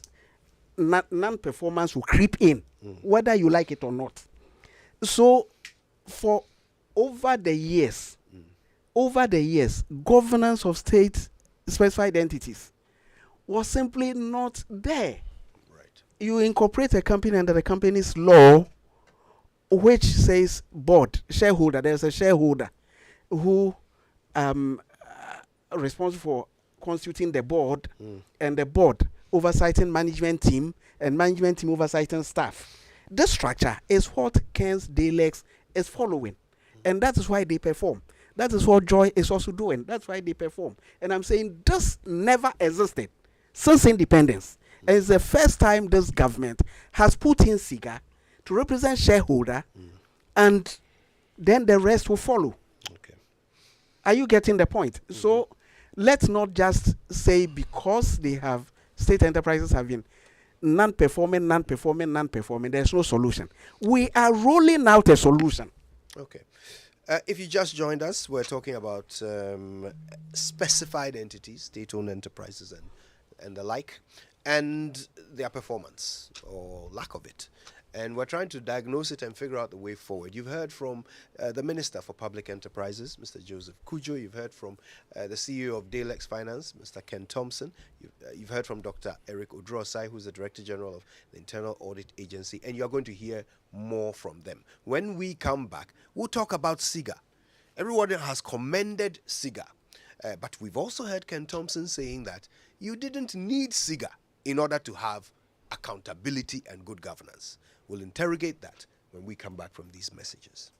non-performance will creep in, whether you like it or not. So, for over the years, governance of state specified entities was simply not there. Right. You incorporate a company under the company's law, which says board, shareholder. There's a shareholder who responsible for constituting the board, and the board oversighting management team, and management team oversighting staff. This structure is what Ken's Dalex is following. And that is why they perform. That is what Joy is also doing. That's why they perform. And I'm saying this never existed since independence. And it's the first time this government has put in SIGA to represent shareholder, and then the rest will follow. Okay. Are you getting the point? So let's not just say because they have state enterprises have been non-performing. There's no solution. We are rolling out a solution. Okay. If you just joined us, we're talking about specified entities, state-owned enterprises and the like, and their performance or lack of it. And we're trying to diagnose it and figure out the way forward. You've heard from the Minister for Public Enterprises, Mr. Joseph Cudjoe. You've heard from the CEO of Dalex Finance, Mr. Ken Thomspon. You've heard from Dr. Eric Oduro, Osae, who's the Director General of the Internal Audit Agency. And you're going to hear more from them. When we come back, we'll talk about SIGA. Everyone has commended SIGA. But we've also heard Ken Thomspon saying that you didn't need SIGA in order to have accountability and good governance. We'll interrogate that when we come back from these messages.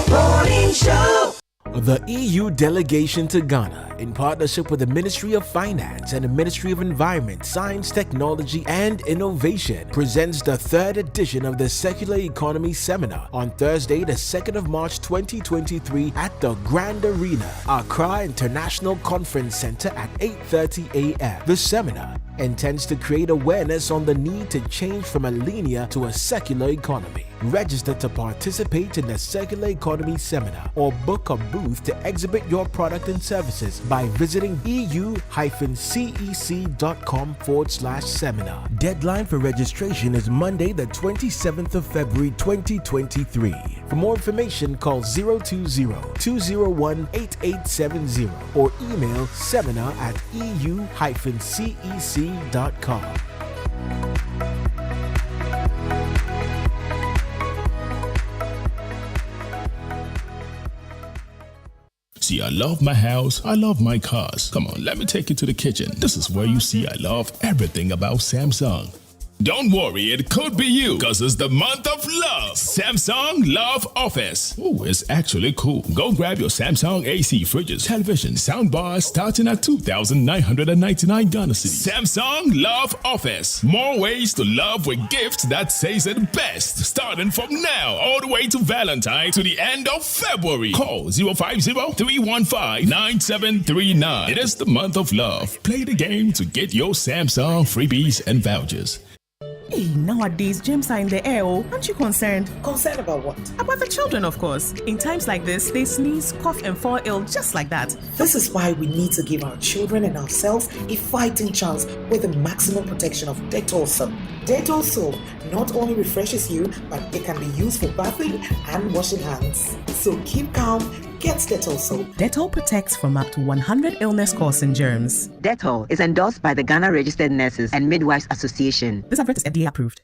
Morning Show. The EU delegation to Ghana, in partnership with the Ministry of Finance and the Ministry of Environment, Science, Technology and Innovation, presents the third edition of the Circular Economy Seminar on Thursday, the 2nd of March 2023 at the Grand Arena, Accra International Conference Center at 8:30 a.m. The seminar intends to create awareness on the need to change from a linear to a circular economy. Register to participate in the Circular Economy Seminar or book a booth to exhibit your product and services by visiting eu-cec.com/seminar. Deadline for registration is Monday, the 27th of February 2023. For more information, call 020-201-8870 or email seminar@eu-cec.com. See, I love my house, I love my cars. Come on, let me take you to the kitchen. This is where you see I love everything about Samsung. Don't worry, it could be you, because it's the month of love. Samsung Love Office. Oh, it's actually cool. Go grab your Samsung AC, fridges, television, soundbars starting at 2,999 Ghana cedis. Samsung Love Office. More ways to love with gifts that says it best. Starting from now, all the way to Valentine to the end of February. Call 050-315-9739. It is the month of love. Play the game to get your Samsung freebies and vouchers. Hey, nowadays, germs are in the air. Aren't you concerned? Concerned about what? About the children, of course. In times like this, they sneeze, cough, and fall ill just like that. This is why we need to give our children and ourselves a fighting chance with the maximum protection of Dettol soap. Dettol soap not only refreshes you, but it can be used for bathing and washing hands. So keep calm, get Dettol soap. Dettol protects from up to 100 illness-causing germs. Dettol is endorsed by the Ghana Registered Nurses and Midwives Association. This advert is FDA approved.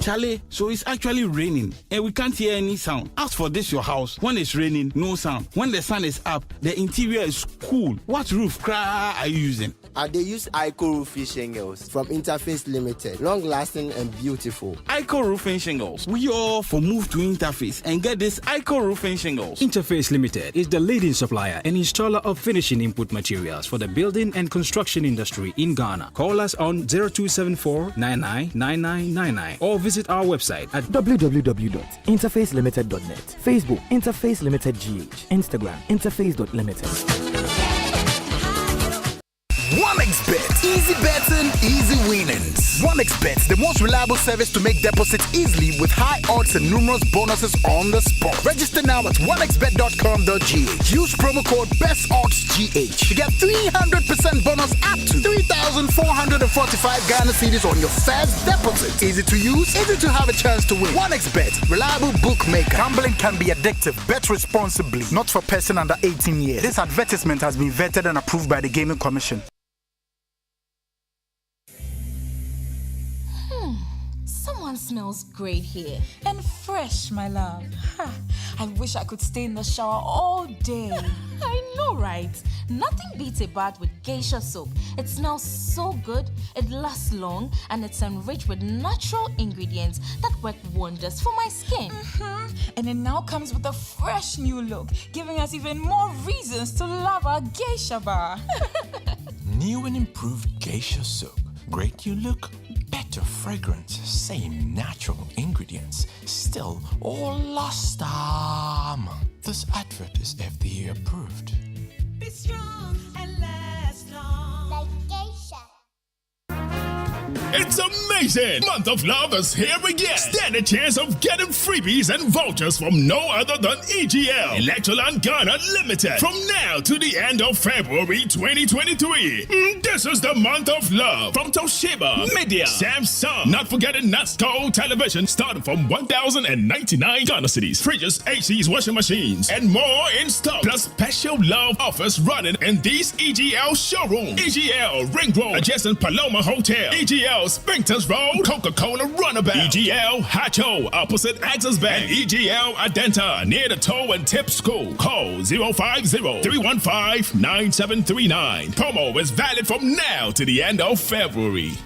Charlie, so it's actually raining and we can't hear any sound. As for this, your house, when it's raining, no sound. When the sun is up, the interior is cool. What roof are you using? They use Ico roofing shingles from Interface Limited. Long lasting and beautiful. Ico roofing shingles. We all for move to Interface and get this Ico roofing shingles. Interface Limited is the leading supplier and installer of finishing input materials for the building and construction industry in Ghana. Call us on 0274-999999 or visit our website at www.interfacelimited.net. Facebook Interface Limited GH. Instagram Interface.limited. 1xBet. Easy betting, easy winnings. 1xBet, the most reliable service to make deposits easily with high odds and numerous bonuses on the spot. Register now at 1xBet.com.gh. Use promo code BESTODDSGH to get 300% bonus up to 3,445 Ghana cedis on your first deposit. Easy to use, easy to have a chance to win. 1xBet, reliable bookmaker. Gambling can be addictive. Bet responsibly. Not for person under 18 years. This advertisement has been vetted and approved by the Gaming Commission. Someone smells great here. And fresh, my love. I wish I could stay in the shower all day. I know, right? Nothing beats a bath with geisha soap. It smells so good, it lasts long, and it's enriched with natural ingredients that work wonders for my skin. And it now comes with a fresh new look, giving us even more reasons to love our geisha bar. New and improved geisha soap. Great new look, better fragrance, same natural ingredients, still all last time. This advert is FDA approved. Be strong and last long. Like geisha. It's amazing! Month of Love is here again. Stand a chance of getting freebies and vouchers from no other than EGL, Electroland Ghana Limited. From now to the end of February 2023. This is the month of love. From Toshiba, Media, Samsung, not forgetting NASCO television, starting from 1,099 Ghana cities. Fridges, ACs, washing machines, and more in stock. Plus special love offers running in these EGL showrooms. EGL Ring Road, adjacent Paloma Hotel. EGL Springtons Road, Coca-Cola Runabout. EGL Hacho, opposite Access Bank. And EGL Adenta, near the Toe and Tip School. Call 050-315-9739. Promo is valid from now to the end of February.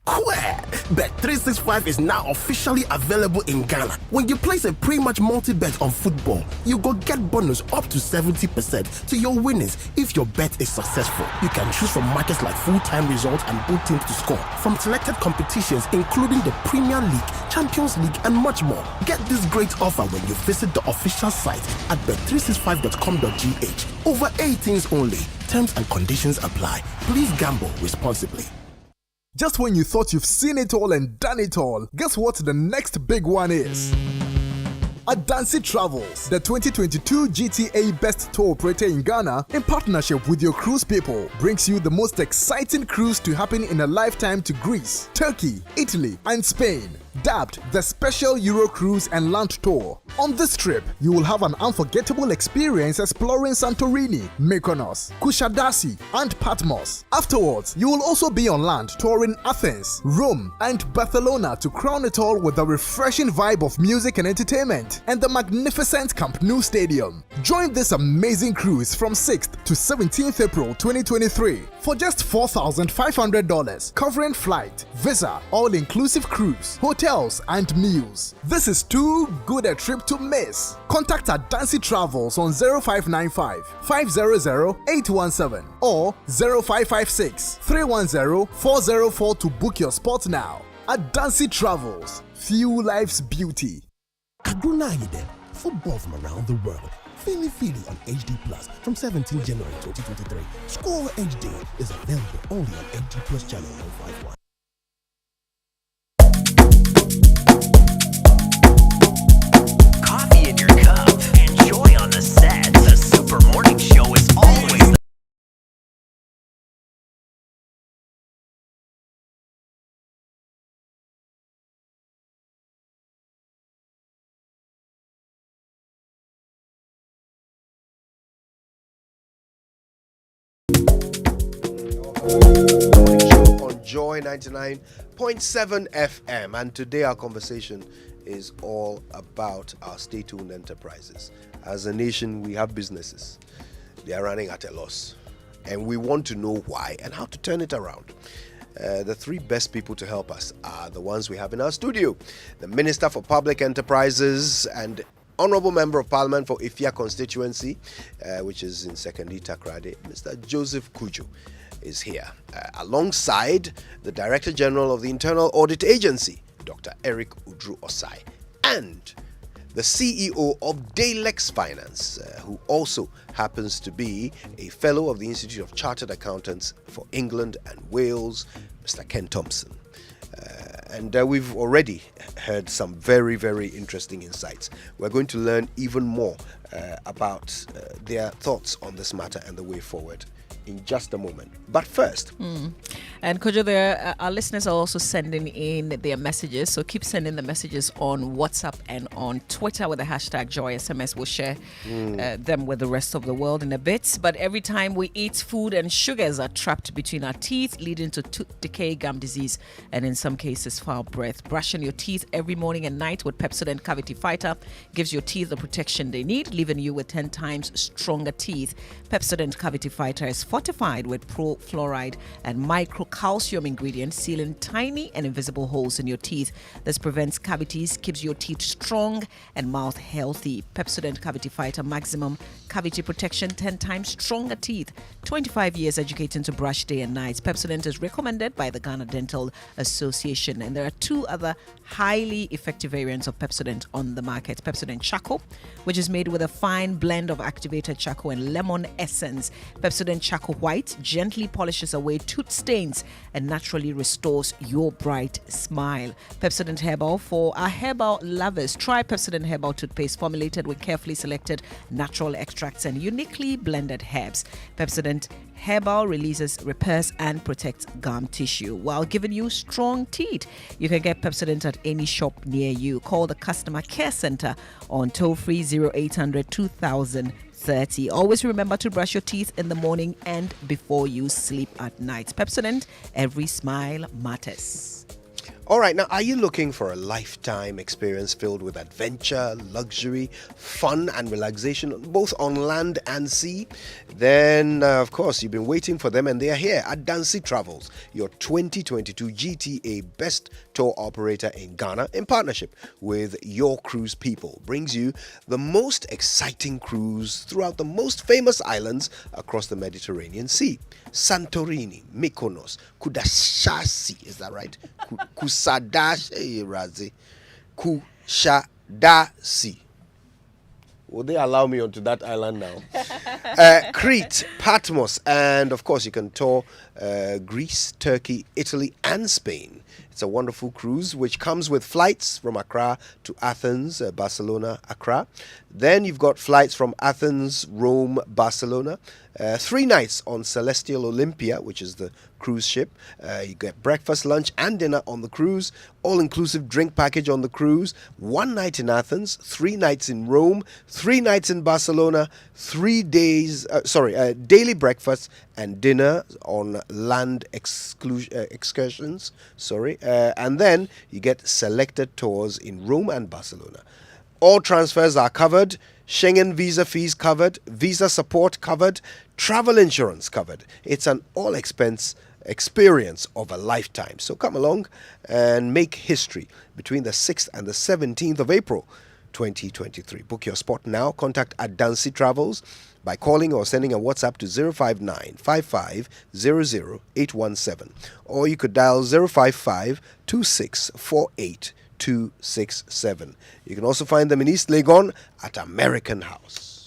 Bet365 is now officially available in Ghana. When you place a pre-match multi-bet on football, you go get bonus up to 70% to your winnings if your bet is successful. You can choose from markets like full-time results and both teams to score, from selected competitions including the Premier League, Champions League, and much more. Get this great offer when you visit the official site at bet365.com.gh. Over 18s only. Terms and conditions apply. Please gamble responsibly. Just when you thought you've seen it all and done it all, guess what the next big one is? Adansi Travels, the 2022 GTA Best Tour Operator in Ghana, in partnership with your cruise people, brings you the most exciting cruise to happen in a lifetime to Greece, Turkey, Italy, and Spain. Dubbed the Special Euro Cruise and Land Tour. On this trip, you will have an unforgettable experience exploring Santorini, Mykonos, Kushadasi, and Patmos. Afterwards, you will also be on land touring Athens, Rome, and Barcelona to crown it all with the refreshing vibe of music and entertainment and the magnificent Camp Nou Stadium. Join this amazing cruise from 6th to 17th April 2023 for just $4,500, covering flight, visa, all-inclusive cruise, hotels, and meals. This is too good a trip to miss. Contact Adansi Travels on 0595 500 817 or 0556 310 404 to book your spot now. Adansi Travels, fuel life's beauty. Adunayide, football from around the world. Feely on HD Plus from 17 January 2023. Score HD is available only on HD Plus channel 151. Coffee in your cup and joy on the set. The Super Morning Show is always on Joy 99.7 FM, and today our conversation is all about our state-owned enterprises. As a nation, we have businesses. They are running at a loss, and we want to know why and how to turn it around. The three best people to help us are the ones we have in our studio: the Minister for Public Enterprises and Honorable Member of Parliament for Ifia constituency, which is in Sekondi Takrade, Mr. Joseph Cudjoe is here, alongside the Director General of the Internal Audit Agency, Dr. Eric Oduro Osae, and the CEO of Dalex Finance, who also happens to be a fellow of the Institute of Chartered Accountants for England and Wales, Mr. Ken Thomspon. And we've already heard some very, very interesting insights. We're going to learn even more about their thoughts on this matter and the way forward in just a moment. But first, And Cudjoe, our listeners are also sending in their messages. So keep sending the messages on WhatsApp and on Twitter with the hashtag JoySMS. We'll share them with the rest of the world in a bit. But every time we eat, food and sugars are trapped between our teeth, leading to tooth decay, gum disease, and in some cases, foul breath. Brushing your teeth every morning and night with Pepsodent Cavity Fighter gives your teeth the protection they need, leaving you with 10 times stronger teeth. Pepsodent Cavity Fighter is fortified with pro-fluoride and micro-calcium ingredients, sealing tiny and invisible holes in your teeth. This prevents cavities, keeps your teeth strong and mouth healthy. Pepsodent Cavity Fighter, maximum cavity protection, 10 times stronger teeth. 25 years educating to brush day and night. Pepsodent is recommended by the Ghana Dental Association, and there are 2 other highly effective variants of Pepsodent on the market. Pepsodent Charcoal, which is made with a fine blend of activated charcoal and lemon essence. Pepsodent Charcoal White gently polishes away tooth stains and naturally restores your bright smile. Pepsodent Herbal, for our herbal lovers, try Pepsodent Herbal toothpaste formulated with carefully selected natural extracts and uniquely blended herbs. Pepsodent Herbal releases, repairs, and protects gum tissue while giving you strong teeth. You can get Pepsodent at any shop near you. Call the customer care center on toll-free 0800 2030. Always remember to brush your teeth in the morning and before you sleep at night. Pepsodent, every smile matters. All right, now, are you looking for a lifetime experience filled with adventure, luxury, fun, and relaxation, both on land and sea? Then, of course, you've been waiting for them, and they are here. Adansi Travels, your 2022 GTA Best Tour Operator in Ghana, in partnership with Your Cruise People, brings you the most exciting cruise throughout the most famous islands across the Mediterranean Sea. Santorini, Mykonos, Kudashasi, is that right? Kusadashi, Razi. Kushadasi. Will they allow me onto that island now? Crete, Patmos, and of course you can tour Greece, Turkey, Italy, and Spain. It's a wonderful cruise which comes with flights from Accra to Athens, Barcelona, Accra. Then you've got flights from Athens, Rome, Barcelona. 3 nights on Celestial Olympia, which is the cruise ship. You get breakfast, lunch, and dinner on the cruise. All-inclusive drink package on the cruise. 1 night in Athens, 3 nights in Rome, 3 nights in Barcelona, 3 days, daily breakfast and dinner on land excursions. And then you get selected tours in Rome and Barcelona. All transfers are covered, Schengen visa fees covered, visa support covered, travel insurance covered. It's an all-expense experience of a lifetime. So come along and make history between the 6th and the 17th of April 2023. Book your spot now. Contact Adansi Travels by calling or sending a WhatsApp to 059 55 00 817, or you could dial 055 2648 267. You can also find them in East Legon at American House.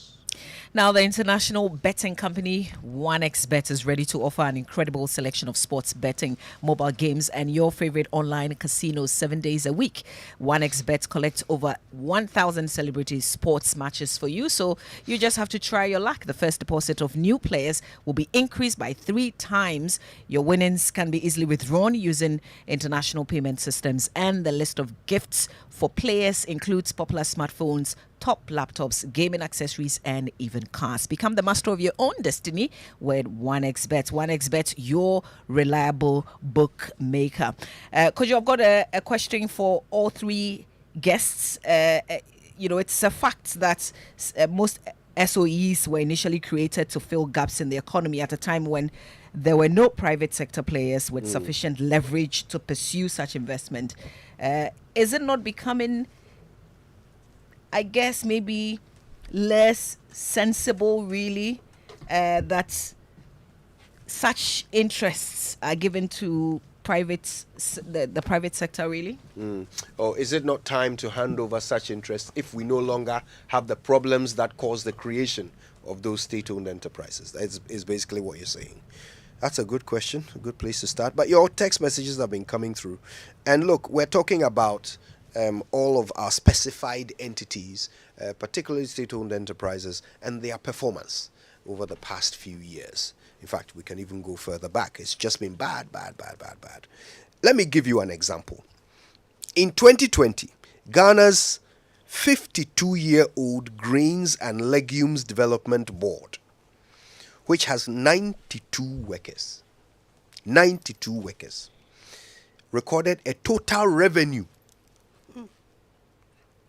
Now, the international betting company 1xBet is ready to offer an incredible selection of sports betting, mobile games, and your favorite online casinos 7 days a week. 1xBet collects over 1,000 celebrity sports matches for you, so you just have to try your luck. The first deposit of new players will be increased by 3 times. Your winnings can be easily withdrawn using international payment systems, and the list of gifts for players includes popular smartphones, top laptops, gaming accessories, and even cars. Become the master of your own destiny with 1xBet. 1xBet, your reliable bookmaker. Cudjoe, I've got a question for all 3 guests. It's a fact that most SOEs were initially created to fill gaps in the economy at a time when there were no private sector players with sufficient leverage to pursue such investment. Is it not becoming, I guess, maybe less sensible, really, that such interests are given to the private sector, really? Or is it not time to hand over such interests if we no longer have the problems that caused the creation of those state-owned enterprises? That is basically what you're saying. That's a good question, a good place to start. But your text messages have been coming through. And look, we're talking about all of our specified entities, particularly state-owned enterprises, and their performance over the past few years. In fact, we can even go further back. It's just been bad. Let me give you an example. In 2020, Ghana's 52-year-old Grains and Legumes Development Board, which has 92 workers, recorded a total revenue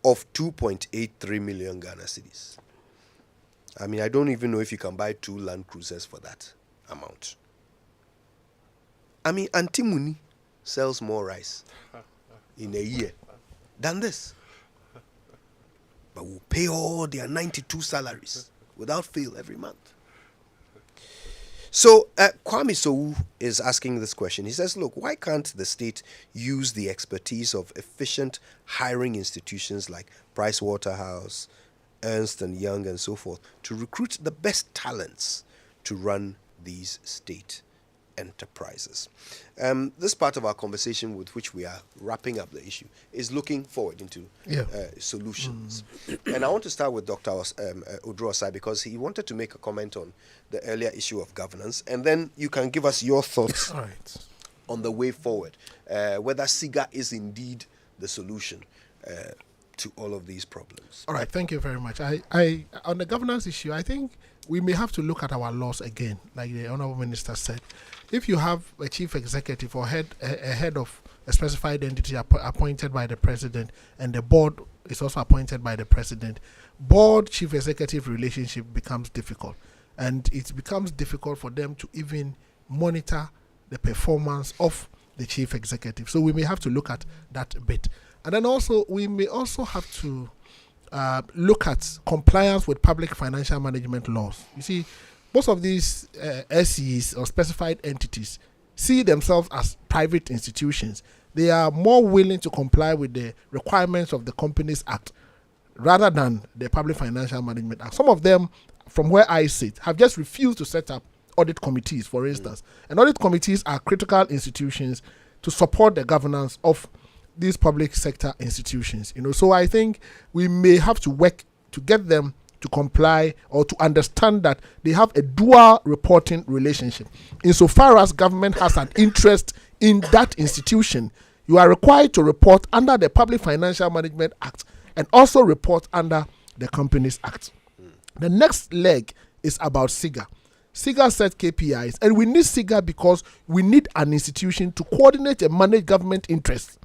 of 2.83 million Ghana cedis. I mean, I don't even know if you can buy 2 Land Cruisers for that amount. I mean, Auntie Muni sells more rice in a year than this. But we'll pay all their 92 salaries without fail every month. So Kwame Sowu is asking this question. He says, look, why can't the state use the expertise of efficient hiring institutions like Pricewaterhouse, Ernst & Young, and so forth to recruit the best talents to run these state enterprises? This part of our conversation with which we are wrapping up the issue is looking forward into solutions. And I want to start with Dr. Oduro Osae, because he wanted to make a comment on the earlier issue of governance, and then you can give us your thoughts on the way forward, whether SIGA is indeed the solution to all of these problems. All right, thank you very much. I on the governance issue, I think we may have to look at our laws again, like the Honourable Minister said. If you have a chief executive or a head of a specified entity appointed by the president, and the board is also appointed by the president, board chief executive relationship becomes difficult, and it becomes difficult for them to even monitor the performance of the chief executive. So we may have to look at that bit. And then also, we may also have to look at compliance with public financial management laws. You see, most of these SEs or specified entities see themselves as private institutions. They are more willing to comply with the requirements of the Companies Act rather than the Public Financial Management Act. Some of them, from where I sit, have just refused to set up audit committees, for instance. And audit committees are critical institutions to support the governance of these public sector institutions. So I think we may have to work to get them to comply or to understand that they have a dual reporting relationship. Insofar as government has an interest in that institution, you are required to report under the Public Financial Management Act and also report under the Companies Act. The next leg is about SIGA. SIGA set KPIs, and we need SIGA because we need an institution to coordinate and manage government interests.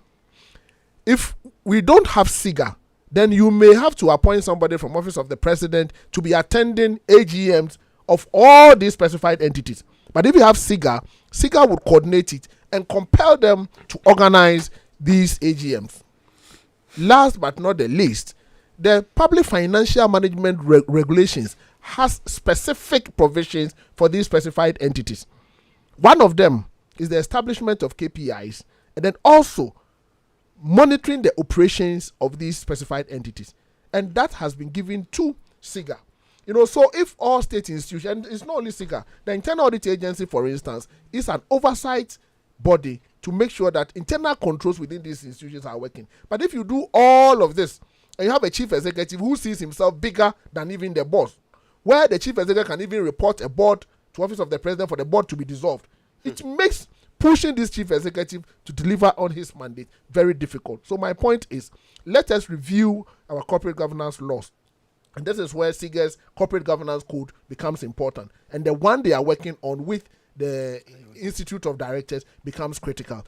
If we don't have SIGA, then you may have to appoint somebody from Office of the President to be attending AGMs of all these specified entities. But if you have SIGA, SIGA would coordinate it and compel them to organize these AGMs. Last but not the least, the Public Financial Management Regulations has specific provisions for these specified entities. One of them is the establishment of KPIs, and then also monitoring the operations of these specified entities. And that has been given to SIGA. So if all state institutions, and it's not only SIGA, the Internal Audit Agency, for instance, is an oversight body to make sure that internal controls within these institutions are working. But if you do all of this, and you have a chief executive who sees himself bigger than even the boss, where the chief executive can even report a board to Office of the President for the board to be dissolved, it makes pushing this chief executive to deliver on his mandate very difficult. So my point is, let us review our corporate governance laws. And this is where SIGA's corporate governance code becomes important. And the one they are working on with the Institute of Directors becomes critical.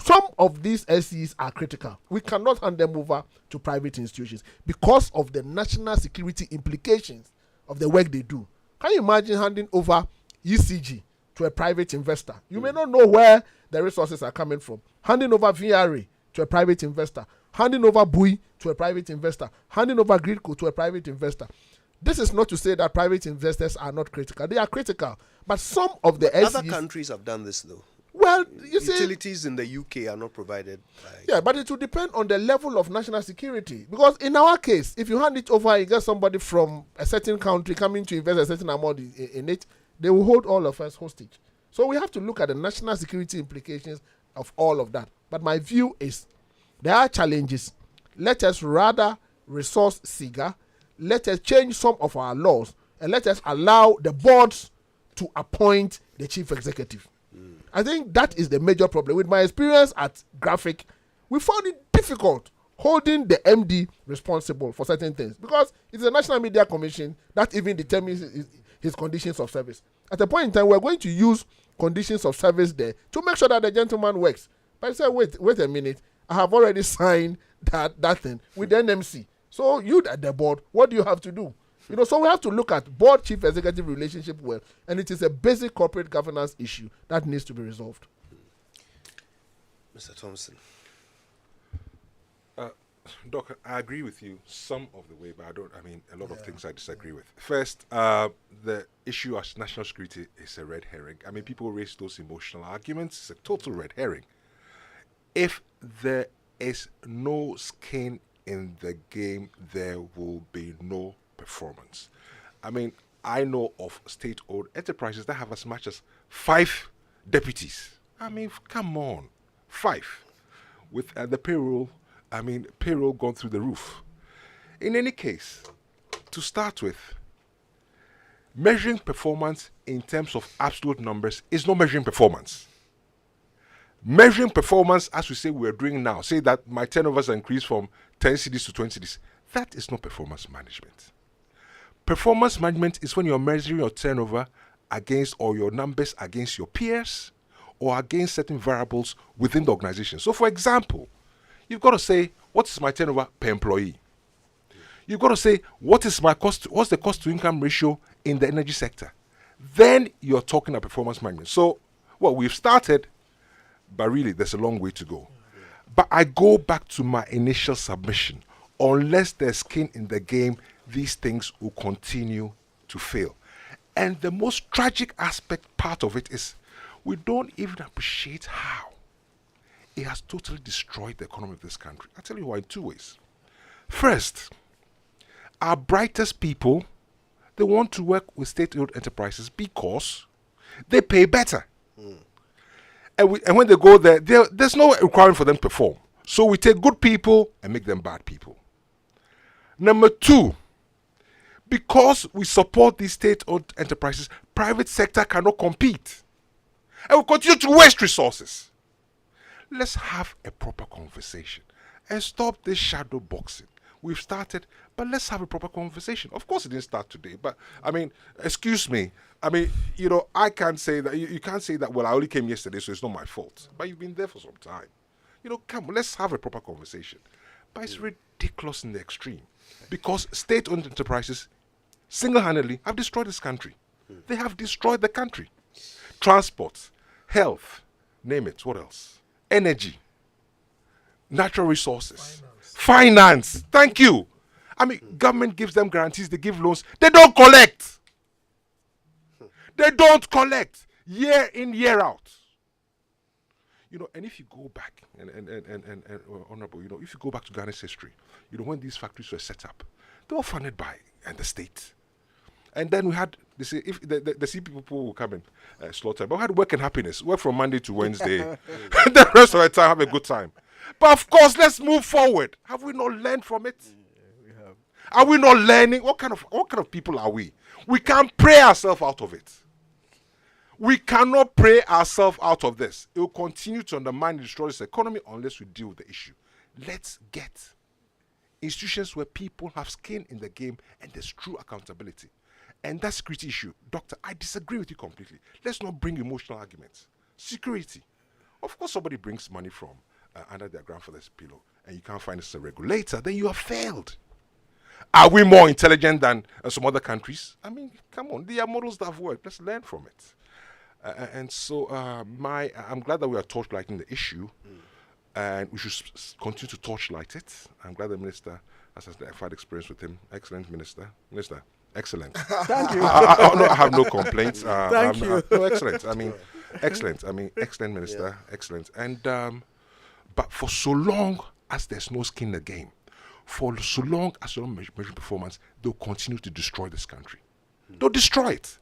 Some of these SEs are critical. We cannot hand them over to private institutions because of the national security implications of the work they do. Can you imagine handing over ECG to a private investor? You may not know where the resources are coming from. Handing over VRA to a private investor, handing over BUI to a private investor, handing over Gridco to a private investor. This is not to say that private investors are not critical. They are critical. But some of the other countries have done this, though. Well, you see, utilities in the UK are not provided by... Yeah, but it will depend on the level of national security. Because in our case, if you hand it over, you get somebody from a certain country coming to invest a certain amount in it, they will hold all of us hostage. So we have to look at the national security implications of all of that. But my view is there are challenges. Let us rather resource SIGA. Let us change some of our laws, and let us allow the boards to appoint the chief executive. I think that is the major problem. With my experience at Graphic, we found it difficult holding the MD responsible for certain things because it's a National Media Commission that even determines his conditions of service. At a point in time, we're going to use conditions of service there to make sure that the gentleman works. But I said, wait a minute, I have already signed that thing with the NMC. So you at the board, what do you have to do? So we have to look at board chief executive relationship well, and it is a basic corporate governance issue that needs to be resolved. Mr. Thompson. Doc, I agree with you some of the way, but a lot of things I disagree with. First, the issue of national security is a red herring. People raise those emotional arguments. It's a total red herring. If there is no skin in the game, there will be no performance. I know of state-owned enterprises that have as much as 5 deputies. Come on, 5 with the payroll gone through the roof. In any case, to start with, measuring performance in terms of absolute numbers is not measuring performance. Measuring performance, as we say we're doing now, say that my turnovers increased from 10 cities to 20 cities, that is not performance management. Performance management is when you're measuring your turnover against, or your numbers against your peers, or against certain variables within the organization. So, for example, you've got to say, what is my turnover per employee? You've got to say, what's the cost to income ratio in the energy sector? Then you're talking about performance management. So, we've started, but really there's a long way to go. But I go back to my initial submission. Unless there's skin in the game, these things will continue to fail. And the most tragic part of it is we don't even appreciate how it has totally destroyed the economy of this country. I'll tell you why in 2 ways. First, our brightest people, they want to work with state-owned enterprises because they pay better. And when they go there, there's no requirement for them to perform. So we take good people and make them bad people. Number 2, because we support these state-owned enterprises, private sector cannot compete. And we continue to waste resources. Let's have a proper conversation and stop this shadow boxing. We've started, but let's have a proper conversation. Of course, it didn't start today, but excuse me. I can't say that. You can't say that, well, I only came yesterday, so it's not my fault. But you've been there for some time. Come on, let's have a proper conversation. But it's ridiculous in the extreme because state-owned enterprises single-handedly have destroyed this country. They have destroyed the country. Transport, health, name it. What else? Energy, natural resources, finance. Thank you. Government gives them guarantees, they give loans. They don't collect. They don't collect year in, year out. And if you go back, and Honorable, if you go back to Ghana's history, when these factories were set up, they were funded by the state. And then we had, they say, if the CP people will come and slaughter, but we had work and happiness, work from Monday to Wednesday, and the rest of the time have a good time. But of course, let's move forward. Have we not learned from it? We have. Are we not learning? What kind of people are we? We can't pray ourselves out of it. We cannot pray ourselves out of this. It will continue to undermine and destroy this economy unless we deal with the issue. Let's get institutions where people have skin in the game and there's true accountability. And that security issue, Doctor, I disagree with you completely. Let's not bring emotional arguments. Security. Of course, somebody brings money from under their grandfather's pillow and you can't find it as a regulator, then you have failed. Are we more intelligent than some other countries? Come on, there are models that have worked. Let's learn from it. And so I'm glad that we are torchlighting the issue and we should continue to torchlight it. I'm glad the minister has had experience with him. Excellent minister. Minister, excellent. Thank you. I have no complaints. Thank you. No, excellent. Excellent. Excellent minister. Yeah. Excellent. And but for so long as there's no skin in the game, for so long as you're not measuring performance, they'll continue to destroy this country. They'll destroy it.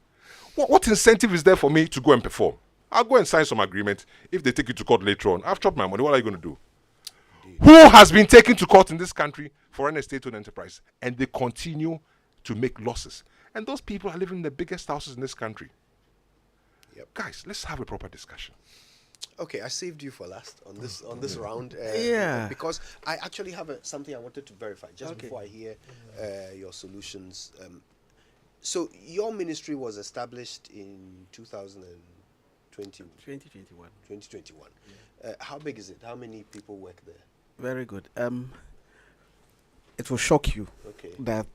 What incentive is there for me to go and perform? I'll go and sign some agreement. If they take you to court later on, I've chopped my money. What are you going to do? Who has been taken to court in this country for an state-owned enterprise and they continue to make losses? And those people are living in the biggest houses in this country. Guys, let's have a proper discussion. Okay, I saved you for last on this round. Because I actually have something I wanted to verify just before I hear your solutions. So your ministry was established in 2021. 2021. How big is it? How many people work there? Very good. It will shock you that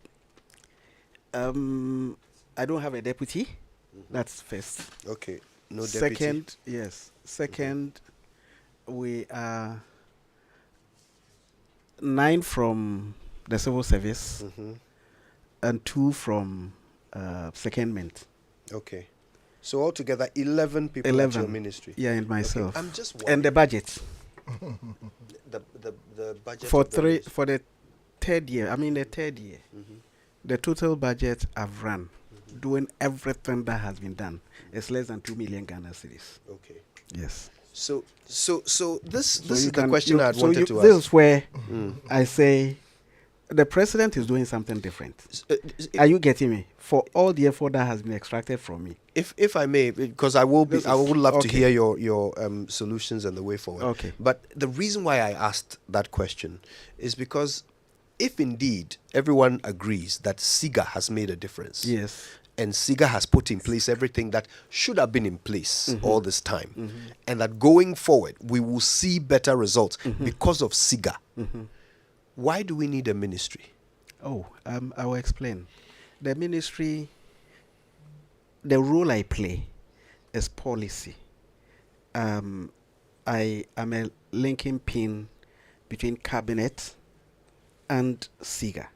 I don't have a deputy. That's first. Okay. No deputy. Second, yes. Second, we are 9 from the civil service and 2 from secondment. Okay. So altogether 11 people at your ministry. Yeah, and myself. Okay. I'm just worried. And the budget. the budget for of the for the third year. I mean the third year. The total budget I've run, doing everything that has been done, is less than 2 million Ghana cedis. Okay. Yes. So this is the question I wanted to ask. This is where I say the president is doing something different. Are you getting me? For all the effort that has been extracted from me. If I may, because I would love to hear your solutions and the way forward. Okay. But the reason why I asked that question is because if indeed everyone agrees that SIGA has made a difference. Yes. And SIGA has put in place everything that should have been in place all this time. And that going forward, we will see better results because of SIGA. Why do we need a ministry? Oh, I will explain. The ministry, the role I play is policy. I am a linking pin between cabinet and SIGA.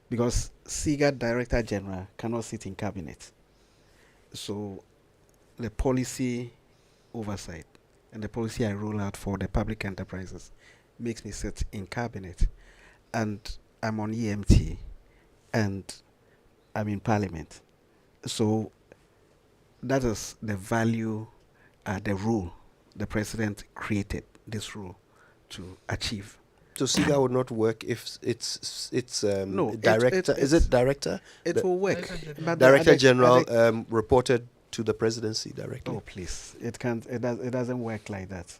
Because SIGA Director General cannot sit in cabinet. So the policy oversight and the policy I roll out for the public enterprises makes me sit in cabinet. And I'm on EMT and I'm in parliament. So that is the value, the rule the president created this rule to achieve. So SIGA would not work if it's no, director. Is it director? It will work. But Director General reported to the presidency directly. Oh please, it can't. It doesn't work like that.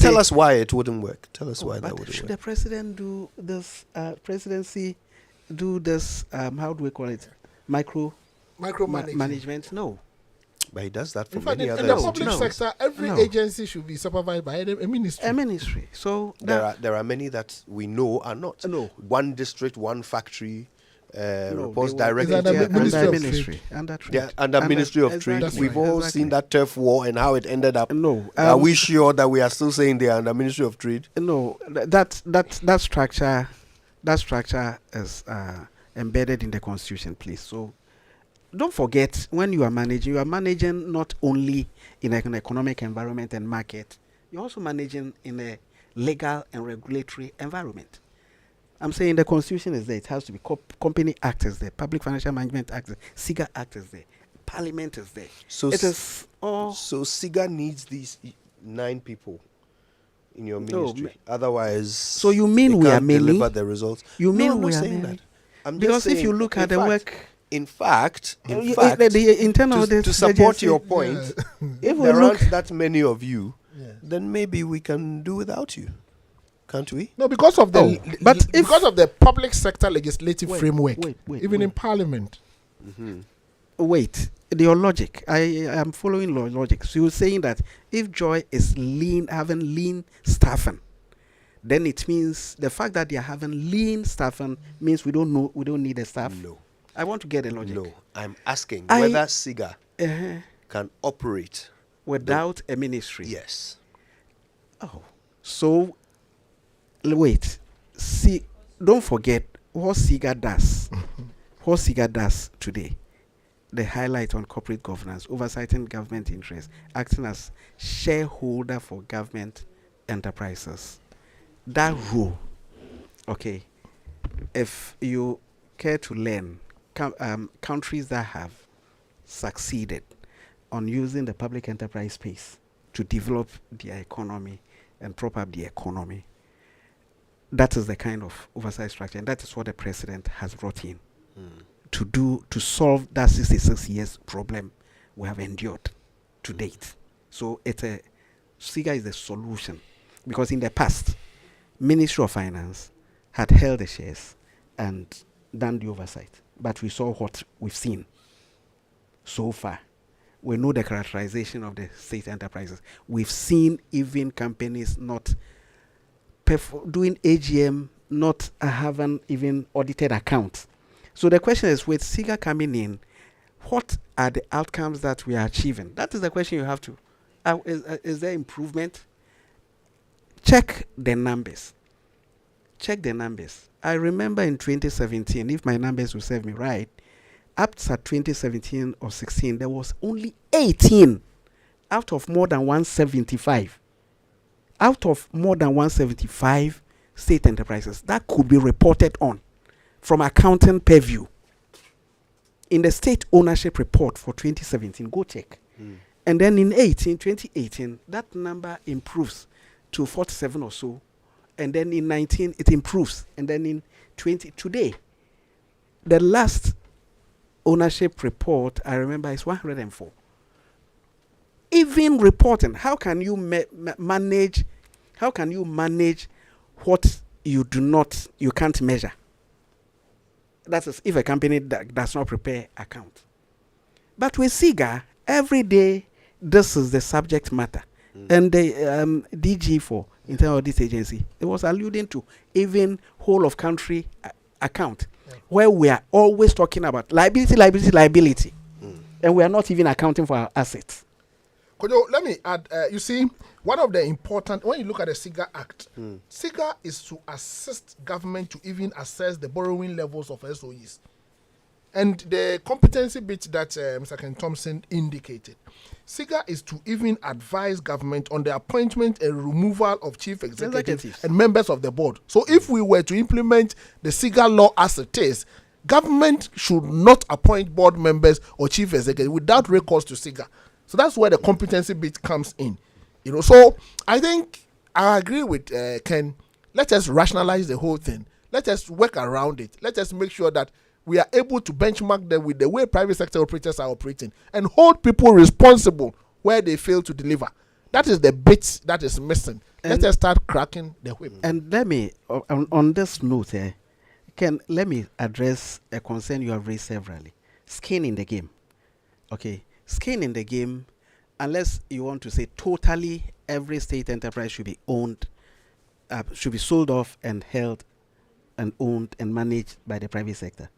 Tell us why it wouldn't work. Tell us why that wouldn't work. Should the president do this? Presidency do this? How do we call it? Micromanagement? No. But he does that for in fact, many in other the public sector, every agency should be supervised by a ministry. A ministry. So there are many that we know are not. No. One district, one factory reports It's directly under to Ministry the of under Ministry of Trade. We've all seen that turf war and how it ended up. No. Are we sure that we are still saying they are under Ministry of Trade? No. That structure is embedded in the Constitution, please. So don't forget, when you are managing not only in an economic environment and market, you're also managing in a legal and regulatory environment. I'm saying the Constitution is there. It has to be Company Act is there, Public Financial Management Act is there, SIGA Act is there, Parliament is there. So it is all. So SIGA needs these 9 people in your ministry. Otherwise, so you mean we are many? Deliver the results. You mean I'm we not are saying many? that. I'm because just saying, if you look at the work. In fact, the internal to support your point, if there aren't that many of you, then maybe we can do without you, can't we? No, because of because of the public sector legislative framework, even in Parliament. Wait, your logic. I am following logic. So you're saying that if Joy is having lean staffing, then it means the fact that they are having lean staffing means we don't need a staff. No. I want to get a logic. No, I'm asking whether SIGA can operate without a ministry. Yes. Oh, so wait. See, don't forget what SIGA does. What SIGA does today. The highlight on corporate governance, oversighting government interests, acting as shareholder for government enterprises. That rule, okay. If you care to learn. Countries that have succeeded on using the public enterprise space to develop their economy and prop up the economy, that is the kind of oversight structure, and that is what the president has brought in to solve that 66 years problem we have endured. to date. So SIGA is the solution, because in the past, Ministry of Finance had held the shares and done the oversight, but we saw what we've seen so far. We know the characterization of the state enterprises. We've seen even companies not doing AGM, not having even audited accounts. So the question is, with SIGA coming in, what are the outcomes that we are achieving? That is the question you have to. Is there improvement? Check the numbers. Check the numbers. I remember in 2017, if my numbers will serve me right, up to 2017 or 16, there was only 18 out of more than 175. Out of more than 175 state enterprises that could be reported on from accounting purview. In the state ownership report for 2017, go check. And then in 2018, that number improves to 47 or so. And then in 19, it improves. And then in today, the last ownership report, I remember, is 104. Even reporting, how can you manage what you can't measure? That is, if a company does not prepare account. But with SIGA, every day, this is the subject matter. And the DG for Internal Audit Agency, it was alluding to even whole of country account, where we are always talking about liability. And we are not even accounting for our assets. Cudjoe, let me add, you see, one of the important, when you look at the SIGA Act, SIGA is to assist government to even assess the borrowing levels of SOEs. And the competency bit that Mr. Ken Thompson indicated, SIGA is to even advise government on the appointment and removal of chief executives and members of the board. So if we were to implement the SIGA law as it is, government should not appoint board members or chief executives without recourse to SIGA. So that's where the competency bit comes in. So I think I agree with Ken. Let us rationalize the whole thing. Let us work around it. Let us make sure that we are able to benchmark them with the way private sector operators are operating and hold people responsible where they fail to deliver. That is the bit that is missing. Let us start cracking the whip. And let me, on this note, Ken, let me address a concern you have raised severally. Skin in the game. Okay. Skin in the game, unless you want to say totally every state enterprise should be owned, should be sold off and held and owned and managed by the private sector.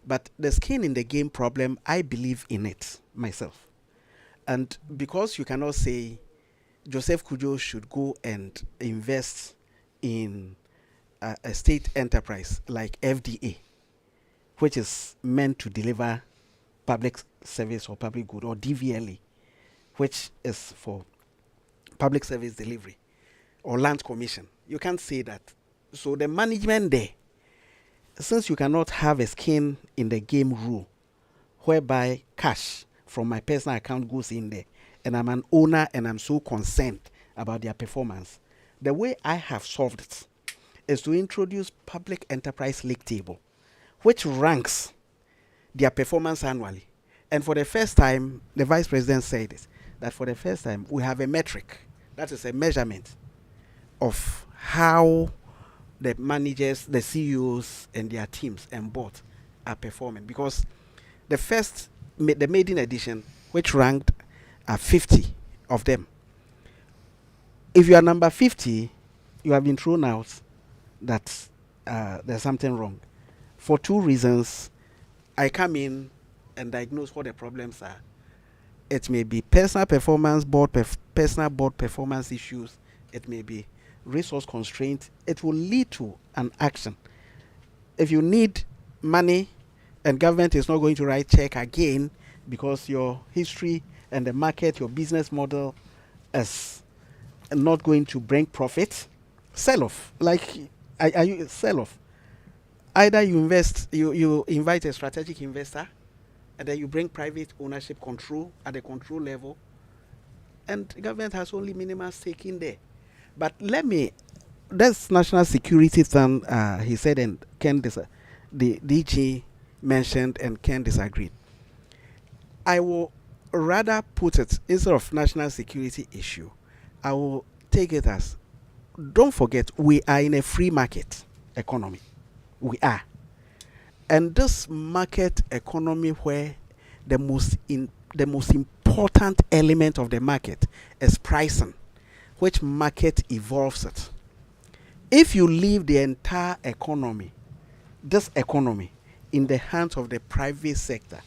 But the skin in the game problem, I believe in it myself. And because you cannot say Joseph Cudjoe should go and invest in a state enterprise like FDA, which is meant to deliver public service or public good, or DVLA, which is for public service delivery, or land commission. You can't say that. So the management there, since you cannot have a skin in the game rule, whereby cash from my personal account goes in there, and I'm an owner and I'm so concerned about their performance, the way I have solved it is to introduce public enterprise league table, which ranks their performance annually. And for the first time, the vice president said this, that for the first time, we have a metric, that is a measurement of how the managers, the CEOs, and their teams and board are performing. Because the maiden edition, which ranked 50 of them, if you are number 50, you have been thrown out, that there's something wrong. For two reasons, I come in and diagnose what the problems are. It may be personal performance, personal board performance issues. It may be resource constraint. It will lead to an action. If you need money and government is not going to write check again because your history and the market, your business model is not going to bring profit, sell off. You sell off. Either you invest, you invite a strategic investor, and then you bring private ownership control at the control level, and the government has only minimal stake in there. But that's national security thing, he said, and Ken, the DG mentioned, and Ken disagreed. I will rather put it, instead of national security issue, I will take it as, don't forget, we are in a free market economy. We are. And this market economy where the most important element of the market is pricing, which market evolves it. If you leave the entire economy, this economy, in the hands of the private sector,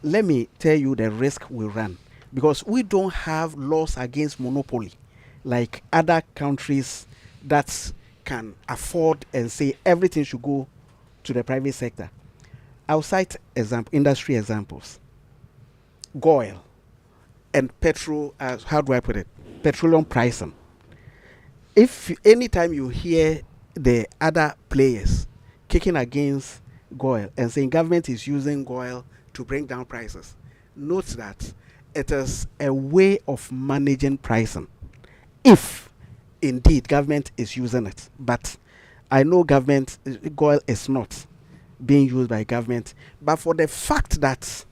let me tell you the risk we run, because we don't have laws against monopoly like other countries that can afford and say everything should go to the private sector. I'll cite industry examples. Oil and petrol, how do I put it? Petroleum pricing. If anytime you hear the other players kicking against oil and saying government is using oil to bring down prices, note that it is a way of managing pricing, if indeed government is using it. But I know government oil is not being used by government, but for the fact that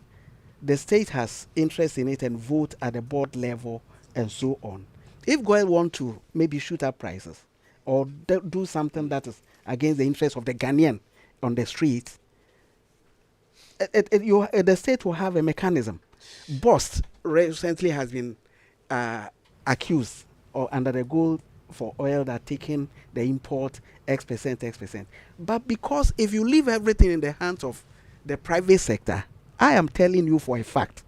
the state has interest in it and vote at the board level and so on, if oil want to maybe shoot up prices or do something that is against the interest of the Ghanaian on the streets, the state will have a mechanism. Bost recently has been accused or under the goal for oil that taking the import X%. But because if you leave everything in the hands of the private sector, I am telling you for a fact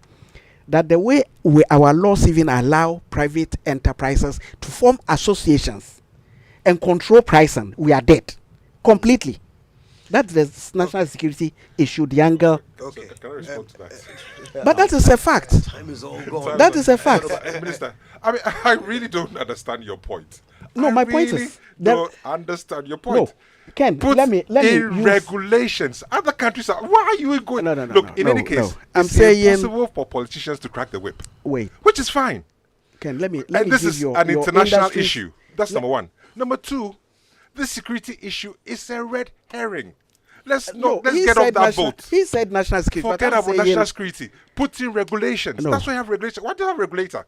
that the way our laws even allow private enterprises to form associations and control pricing, we are dead completely. That's the national security issue, the angle. Okay. Can I respond to that? But that is a fact. Time is all gone. That is a fact. Minister, I mean, I really don't understand your point. No, my point is don't understand your point. No, Ken, Put let me in regulations. Other countries are. Why are you going? Look, in any case, I'm it's saying impossible for politicians to crack the whip. Wait, which is fine. Ken, let me and this give is your an international industry issue. That's number one. Number two, this security issue is a red herring. Let's get off that boat. He said national security. Forget about national security. Put in regulations. That's why you have regulations. Why do you have regulator?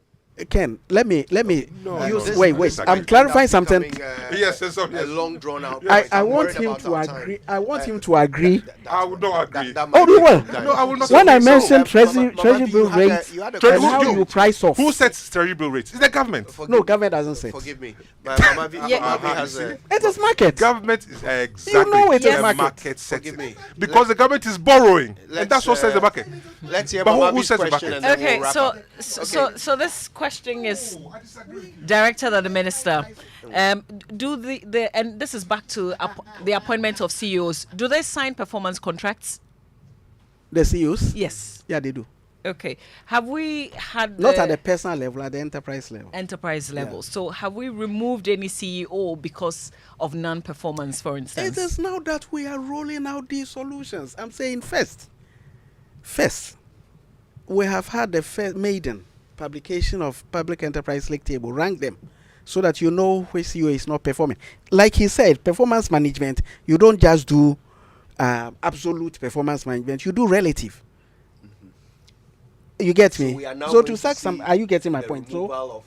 Ken, let me use. Wait. I'm Clarifying clarifying something. Yes, a long drawn out. I want him to agree. I want him to agree. I would not agree. Oh, you will. No, I will not. When I mentioned treasury bill rates and how you price off. Who sets treasury bill rates? It's the government. No, government doesn't set. Forgive me. It is market. Government is exactly a market setting. Because the government is borrowing, and that's what sets the market. Let's hear but who Mamabi's sets the question market? and then Okay, we'll wrap up. so this question is directed at the minister. Do the and this is back to the appointment of CEOs. Do they sign performance contracts? The CEOs? Yes. Yeah, they do. Okay. Have we had not at the personal level, at the enterprise level? Enterprise level. So have we removed any CEO because of non-performance, for instance? It is now that we are rolling out these solutions. I'm saying first, we have had the first maiden publication of Public Enterprise League table, rank them so that you know which CEO is not performing. Like he said, performance management, you don't just do absolute performance management, you do relative. You get me? So to sack some, are you getting my point? So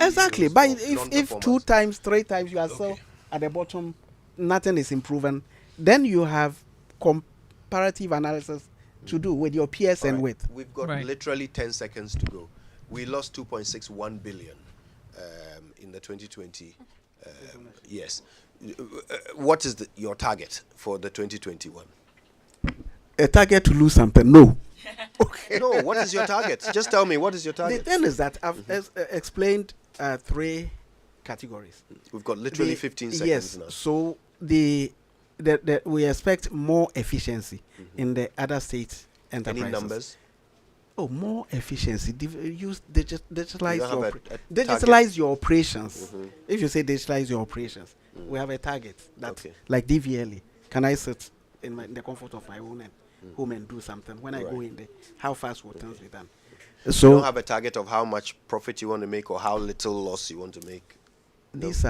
exactly. But if 2 times, 3 times you are still at the bottom, nothing is improving, then you have comparative analysis to do with your peers and with. We've got literally 10 seconds to go. We lost 2.61 billion in the 2020. Yes. What is your target for the 2021? A target to lose something? No. Okay. No, what is your target? Just tell me, what is your target? The thing is that I've explained 3 categories. We've got literally 15 seconds yes, now. So we expect more efficiency in the other state enterprises. Any numbers? Oh, more efficiency. Digitalize your operations. If you say digitalize your operations, we have a target that, like DVLE, can I sit in the comfort of my own home and do something? When I go in there, how fast will things be done? So you don't have a target of how much profit you want to make or how little loss you want to make? These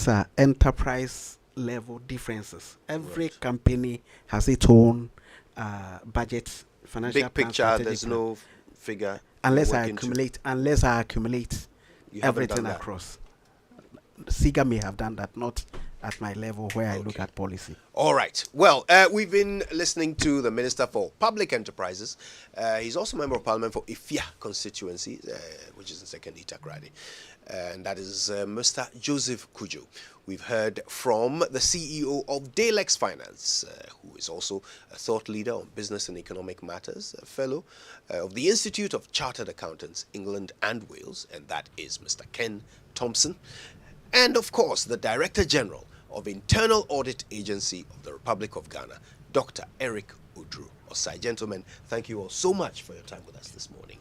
are enterprise level differences. Every company has its own budget, financial big picture. There's no figure. Unless you're I working to? accumulate You haven't everything done that. across. SIGA may have done that, not at my level where I look at policy. All right. Well, we've been listening to the Minister for Public Enterprises. He's also Member of Parliament for Ifia constituency, which is in Second Itakradi. And that is Mr. Joseph Cudjoe. We've heard from the CEO of Dalex Finance, who is also a thought leader on business and economic matters, a fellow of the Institute of Chartered Accountants, England and Wales, and that is Mr. Ken Thomspon. And of course, the Director General of Internal Audit Agency of the Republic of Ghana, Dr. Eric Oduro. Osae. Gentlemen, thank you all so much for your time with us this morning.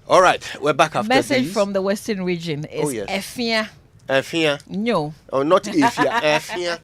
All right, we're back after Message these. from the Western region is yes. Efia. Efia. No. Oh, not Efia. Efia.